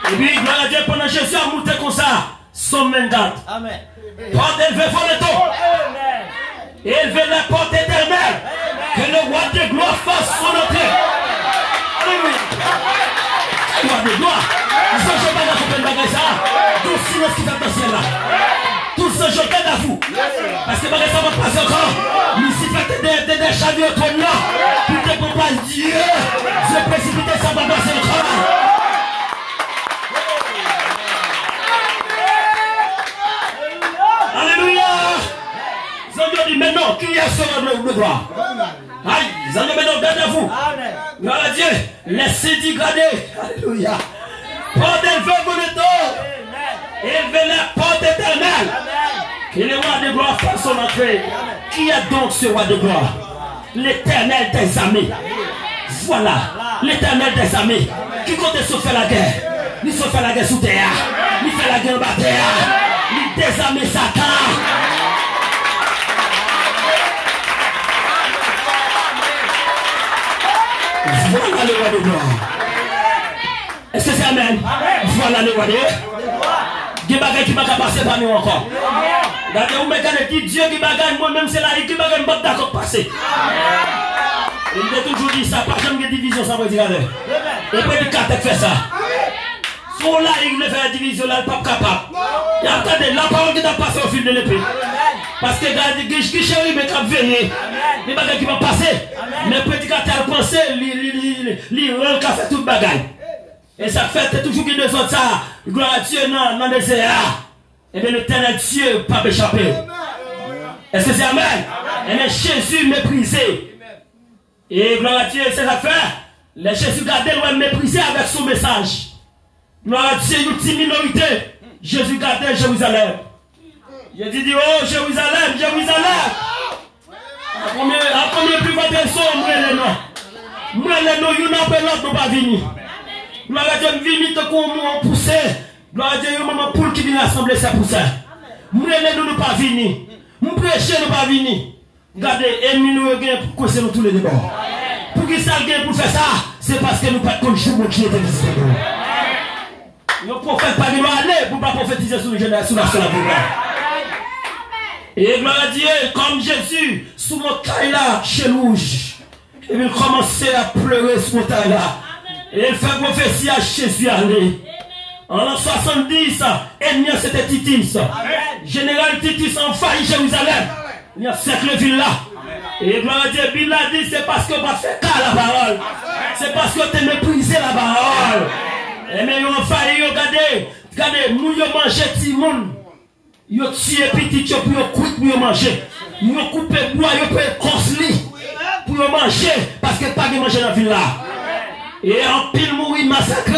Speaker 3: Et puis, gloire à Dieu, pendant Jésus a monté comme ça, son main garde.
Speaker 4: Amen.
Speaker 3: Porte élevée pour le temps. Élevez la porte éternelle. Que le roi de gloire fasse son entrée. Alléluia. Le roi de gloire. Ils sont jetés dans le bagage ça. Tout silence qui fait dans le ciel là. Tous sont jetés dans vous. Parce que bagage ça va passer encore. Lucifer des chaviers au trône là. Pour te comprendre Dieu. Dieu précipité ça va passer encore. Alléluia. Ils ont dit maintenant, qui est ce de gloire? Aïe, ils ont dit maintenant, gardez-vous. Gloire à Dieu, laissez dégrader. Alléluia. Porte élevée pour le temps. Élevez la porte éternelle. Que le roi de gloire fasse son entrée. Qui est donc ce roi de gloire? L'éternel des armées. Voilà, l'éternel des armées. Qui compte se faire la guerre? Il se fait la guerre sous terre. Il fait la guerre en bas terre. Il désarme Satan. Voilà le roi de gloire. Est-ce que c'est amen? Voilà le roi de gloire. Il y a des bagages qui ne vont pas passer par nous encore. Regardez, vous me dites Dieu qui bagaille, moi-même c'est là, qui bagaille, je ne vais pas d'accord passer. Il m'a toujours dit ça, pas jamais de division, ça veut dire. Et prédicateur fait ça. Pour là, il veut faire la division, là, il n'est pas capable. Il y a la parole qui t'a passé au fil de l'épée. Parce que qui chérit, mais qui a veillé. Les bagages qui vont passer. Mais le prédicateur pensé, il fait tout le bagage. Et ça fait toujours qu'il ne soit ça. Gloire à Dieu, non, non, désert. Et bien, l'éternel Dieu, pas échapper. Est-ce que c'est amen? Et bien, Jésus méprisé. Et gloire à Dieu, c'est l'affaire. Les Jésus gardé loin méprisé avec son message. Gloire à Dieu, une petite minorité. Jésus gardait Jérusalem. Il dit, oh Jérusalem, Jérusalem. À combien plus votre son, moi les noms. Moi les noms, il n'y a pas l'autre, pas venir. Gloire à Dieu, venir te comme on poussé. Gloire à Dieu, il y a maman poule qui vient assembler ça pour ça. Moi les noms, nous pas venir. Nous prêcher, nous pas venir. Regardez, et nous gagnons pour causer nous tous les débats. Pour qui ça gagne pour faire ça? C'est parce que nous pas de jour qui était visité. Le prophète pas de aller pour ne pas prophétiser sur les générations sur la et gloire à Dieu, comme Jésus, sous mon taille là, chez rouge. Et il commençait à pleurer sous mon taille là. Et il fait prophétie à Jésus aller. En l'an 70, ennemi c'était Titus. Général Titus envahit Jérusalem. Il y a cercle ville là. Et gloire à Dieu, Bible a dit, c'est parce que vous ne faites pas la parole. C'est parce que vous méprisez la parole. Et mais vous envahit, regardez, nous avons mangé tout le monde. Vous avez tué petit, vous avez coupé pour manger. Vous avez coupé bois, vous avez construit pour manger. Parce que pas de manger dans la ville là. Et en pile mourir massacré.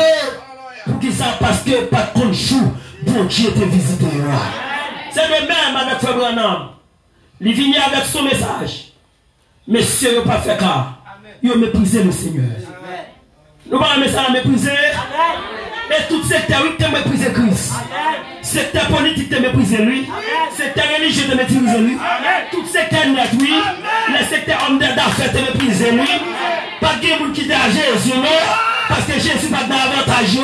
Speaker 3: Pour qui ça? Parce que pas de jour, bon Dieu te visité. C'est de même avec Frère Branham. Il vient avec son message. Messieurs, ils n'ont pas fait cas. Ils ont méprisé le Seigneur. Nous allons mettre ça à mépriser. Et tout secteur, oui, tu as méprisé Christ. Secteur politique, tu as méprisé lui. Secteur religieux, tu as méprisé lui. Tout secteur net, oui. Le secteur homme d'affaires, tu as méprisé lui. Pas de gens qui à Jésus, non. Parce que Jésus n'a pas d'avantage.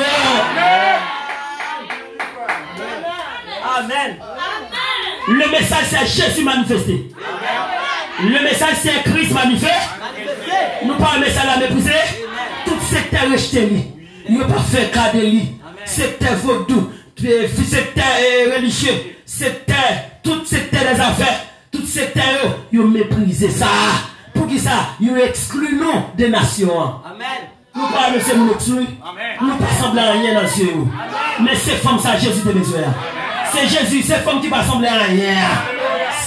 Speaker 4: Amen.
Speaker 3: Le message, c'est Jésus manifesté. Le message, c'est Christ manifesté. Nous pas un message à mépriser. Tout secteur rejeté lui. Il n'a pas fait cas de lui. Secteur vaudou. secteur religieux, secteur, tout secteur des affaires, tout secteur, ils méprisent ça. Pour qui ça? Ils excluent nous des nations.
Speaker 1: Amen.
Speaker 3: Nous pas nous sommes nous nous pas sembler à rien dans Dieu. Mais c'est femme ça Jésus de besoin. C'est Jésus, c'est femme qui va sembler à rien.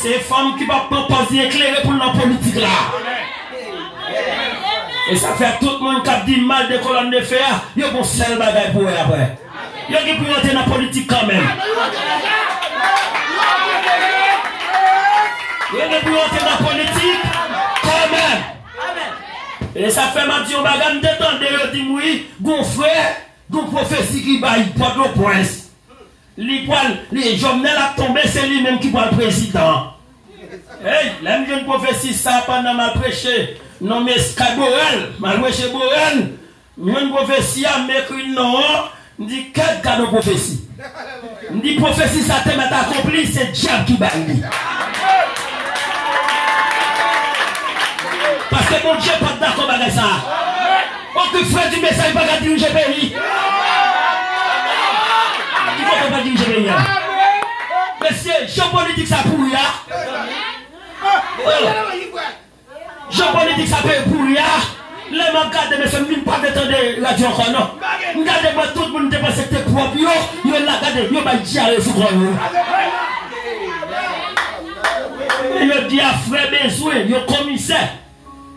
Speaker 3: C'est femme qui va proposer éclairer pour la politique là. Et ça fait tout le monde qui a dit mal des colonnes de fer, il y a un seul bagage pour eux après. Il y a qui peut rentrer dans la politique quand même. Il y a qui peut rentrer dans la politique quand même. Et ça fait ma dire bagage de dit oui, gon frère, gon prophétie qui va il porte le prince. Les journaux a tombé, c'est lui-même qui va le président. Hey, l'aime une prophétie ça pendant ma prêché. Non mais Skaborel, ma prêché Borel. Une prophétie à m'écrit non, dit quel cas de prophétie. Dit prophétie ça te met accompli, c'est diable qui baille. Parce que mon Dieu pas d'accord avec ça. Aucun frère du message pas qu'à diriger le pays. Il faut pas diriger le pays. Monsieur, géopolitique ça pourrit. Géopolitique ça peut pourrir. Les gens regardent, mais ce n'est pas de temps de radio encore, non. Regardez-moi, tout le monde dépense ses propres, ils ont regardé, ils ont diarrhée sur quoi. Ils ont dit à frère besoin, ils ont commissaire.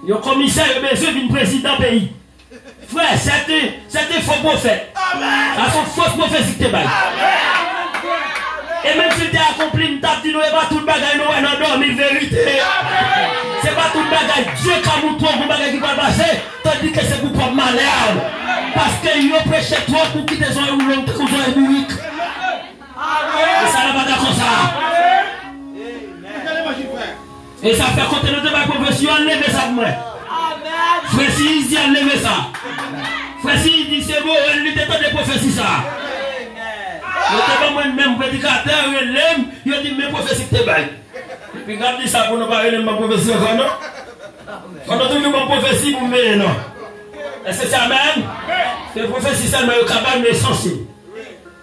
Speaker 3: Ils ont commissaire, ils ont besoin d'un président pays. Frère, c'était faux prophète. À son fausse prophétie que tu as. Et même si tu as accompli, tu as dit, nous n'est pas tout le bagage, nous n'avons pas dormi, vérité. C'est pas tout le bagage. Dieu qui a montré le bagage qui va passer, tandis que c'est pour pas malheur. Parce qu'ils ont prêché toi pour quitter son émoulon, que vous avez émoulé. Et ça n'a pas d'accord ça. Et ça fait côté de ma profession, enlevez ça pour moi. Frère, si il dit enlevez ça. Frère, si il dit c'est bon, il était dans des prophéties ça. Je ne sais pas moi-même, prédicateur, il a dit mes prophéties que tu bailles. Puis regardez ça pour ne pas aller ma prophétie encore, non? On a trouvé ma prophétie pour me non? Et c'est ça même? C'est prophétie seulement au cabane, mais sensible.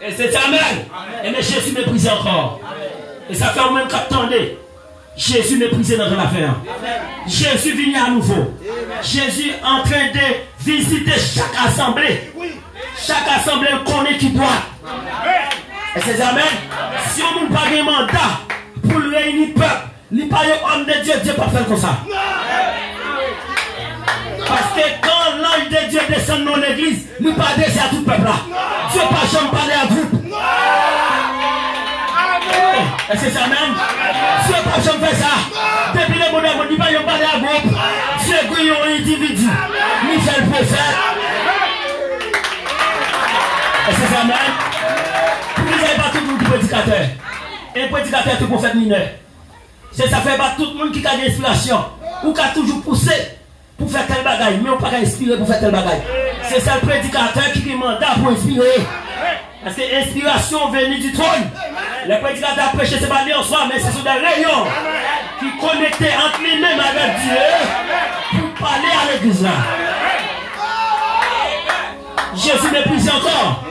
Speaker 3: Et c'est ça même? Et mais Jésus méprisé encore. Et ça fait au même qu'attendez. Jésus méprisé dans l'affaire. Jésus vient à nouveau. Jésus en train de visiter chaque assemblée. Chaque assemblée connaît qui doit. Et c'est amen. Si on n'a pas de mandat pour le réunir peuple, il n'y a pas d'homme de Dieu, Dieu ne peut pas faire comme ça. Parce que quand l'ange de Dieu descend dans l'église, il ne peut pas descendre à tout le peuple là. Dieu ne peut pas jamais parler à groupe. Et c'est ça même. Dieu ne peut pas jamais faire ça. Depuis le bonheur, il ne peut pas parler à groupe. Dieu est un individu. Il fait le prophète. Et c'est ça même. Vous n'avez pas tout le monde qui est prédicateur. Et le prédicateur est un prophète mineur. C'est ça fait pas tout le monde qui a des inspirations. Ou qui a toujours poussé pour faire tel bagaille. Mais on ne peut pas inspirer pour faire tel bagaille. C'est ça le prédicateur qui a un mandat pour inspirer. Parce que l'inspiration vient du trône. Le prédicateur prêché, ce n'est pas lui en soi, mais ce sont des rayons qui connectent entre lui-même avec Dieu pour parler à l'église là. Jésus méprise encore.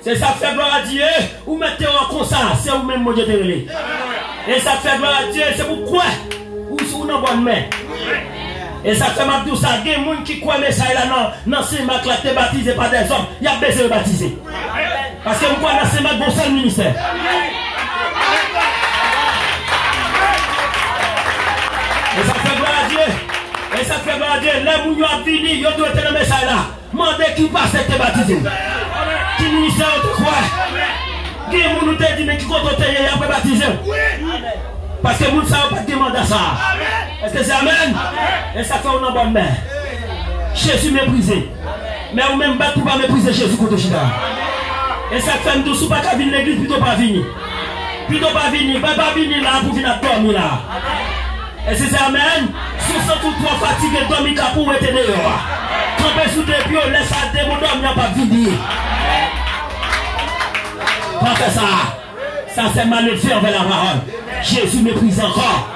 Speaker 3: C'est ça fait gloire à Dieu. Ou mettez en comme ça, c'est vous-même mon Dieu de relais. Et ça fait gloire à Dieu, c'est pourquoi ou sous une bonne main. Et ça fait mal tout ça. Il y a des gens qui croient que ça là dans ces marques là, tu es baptisé par des hommes, il y a besoin de baptiser. Parce que vous croyez dans ces marques, bon seul ministère. Et ça fait gloire à Dieu. Et ça fait gloire à Dieu. Les gens qui ont fini, ils doivent être dans le message là. Demandez qui passe à te baptiser. Qui ministère te croit? Qui est nous te dit mais qui compte te y après baptiser? Parce que nous ne savons pas demander ça. Est-ce que c'est amen? Et ça fait une bonne main. Jésus méprisé. Mais vous même pas pour pas mépriser Jésus contre Chida. Et ça fait nous sous pas qu'à venir l'église plutôt pas venir. Plutôt pas venir. Pas venir là pour venir dormir là. Et c'est ça amen? Si vous sentez trop fatigué, dormir pour être dehors. Quand vous sous des pieds, laisse ça démontrer, il n'y a pas venir. Pas que ça. Ça c'est mal fait envers la parole. Jésus méprise encore.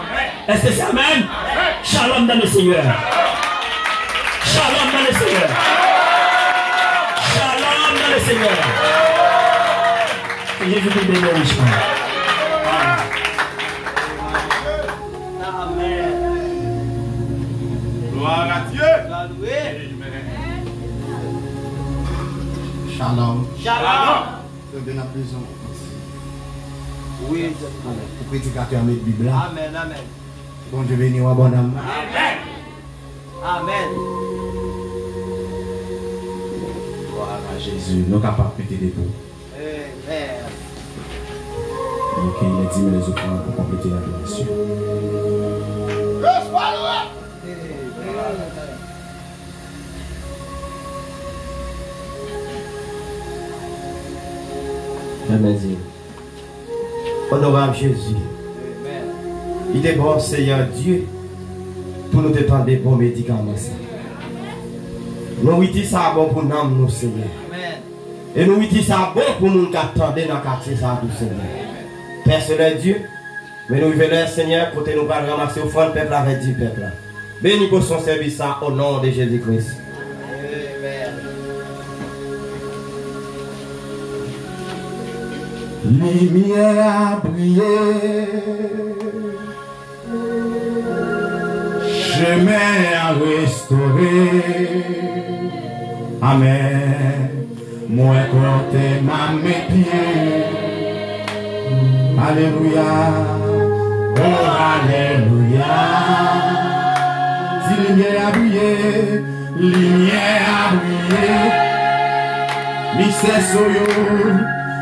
Speaker 3: Est-ce que c'est amen? Shalom dans le Seigneur. Shalom dans le Seigneur. Shalom dans le Seigneur. Jésus-Christ bénit richement.
Speaker 2: Amen. Gloire à Dieu.
Speaker 1: Shalom.
Speaker 2: Shalom.
Speaker 1: Je viens en prison.
Speaker 4: Oui.
Speaker 1: Pour prédicateur de la Bible.
Speaker 4: Amen, amen.
Speaker 1: Bon Dieu béni ou bon âme.
Speaker 4: Amen. Amen.
Speaker 1: Gloire à Jésus. Nous sommes capables de péter des bouts.
Speaker 4: Amen.
Speaker 1: Donc il est 10 000 les offrandes pour compléter l'adoration.
Speaker 3: Amen.
Speaker 1: Honorable Jésus. Il est bon, Seigneur Dieu, pour nous détendre des bons médicaments. Nous oui, ça bon pour nous, nous, Seigneur. Et nous oui, ça bon pour nous qui attendons dans le quartier, ça, tout, Seigneur. Père, Seigneur Dieu, mais nous venons, Seigneur, côté nous pas ramasser au fond, peuple avec 10 peuples. Bénis pour son service ça, au nom de Jésus-Christ. Lumière a brillé, chemin a restauré. Amen. Moi côté mes pieds. Alléluia. Oh alléluia. Si lumière a brillé, lumière a brillé. Mystère soyo.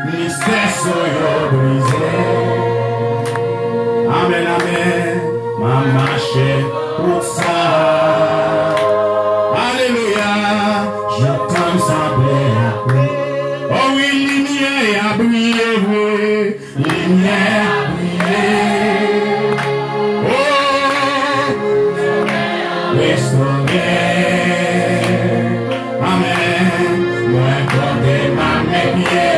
Speaker 1: Mystère soyo brisé. Amen, amen. Ma marche pour ça. Alléluia. J'entends sembler. Oh oui, lumière a brillé, oui. Lumière a brillé. Oh, restauré. Amen. Moi, portez ma pieds.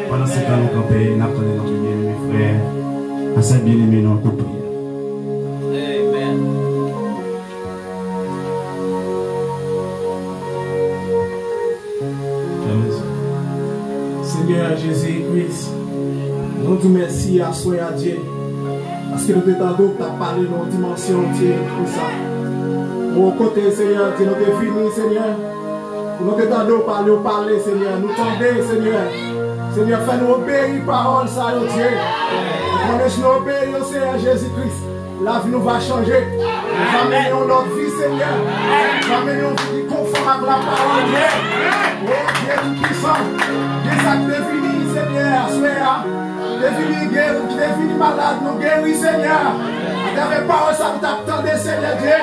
Speaker 1: Pendant ce temps, nous campons, nous attendons notre bien-aimé frère, à sa bien-aimée dans notre prière.
Speaker 4: Amen.
Speaker 5: Jésus-Christ, nous te merci à soi à Dieu. Parce que nous t'attendons que tu as parlé dans une dimension entière, tout ça. Au côté, Seigneur, Dieu, nous t'es fini, Seigneur. Nous t'attendons parler, Seigneur. Nous t'endons, Seigneur. Seigneur, fais-nous obéir parole, ça, Dieu. Nous laissons obéir, Seigneur Jésus-Christ. La vie nous va changer. Nous va mener notre vie, Seigneur. Nous va mener notre vie conforme avec la parole de Dieu. Oh Dieu tout-puissant. Des actes définis, Seigneur. Sois définis, guéris, définis malade, nous guéris, Seigneur. À travers parole, ça nous t'attendait, Seigneur Dieu.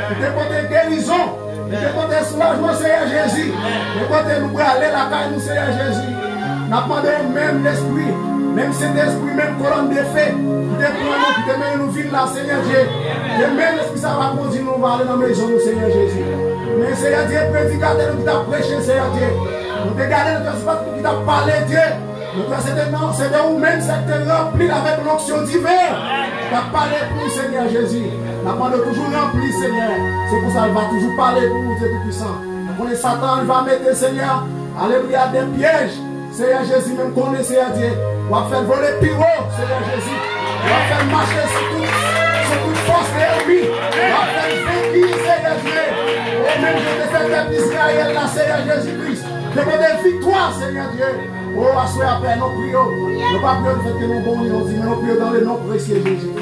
Speaker 5: Nous te porter guérison. Nous te porter soulagement, Seigneur Jésus. Nous porter nous aller la caille, nous, Seigneur Jésus. Nous demandons même l'esprit. Même cet esprit, même colonne de feu, qui te prend, qui te met nous ville là, Seigneur Dieu. Et même l'esprit, ça va conduire nous, va aller dans la maison, nous, Seigneur Jésus. Mais Seigneur Dieu, prédicateur, nous qui t'a prêché, Seigneur Dieu. Nous te gardons, nous qui t'a parlé, Dieu. Nous c'est de nous-mêmes, c'est de remplir avec l'onction divine. Tu as parlé pour nous, Seigneur Jésus. Nous avons toujours rempli, Seigneur. C'est pour ça qu'il va toujours parler pour nous, Dieu Tout-Puissant. Nous connaissons Satan, il va mettre, Seigneur, alléluia, des pièges. Seigneur Jésus, même connaît, Seigneur Dieu. On va faire voler plus haut, Seigneur Jésus. On va faire marcher sur toute force de l'ennemi. On va faire vaincre, Seigneur Dieu. Oh, même je te fais peuple d'Israël, là, Seigneur Jésus-Christ. Je veux des victoires, Seigneur Dieu. Oh, à ce après, nous prions. Nous ne pas prions le fait que nous bons, nous disons, mais nous prions dans le nom précieux de Jésus.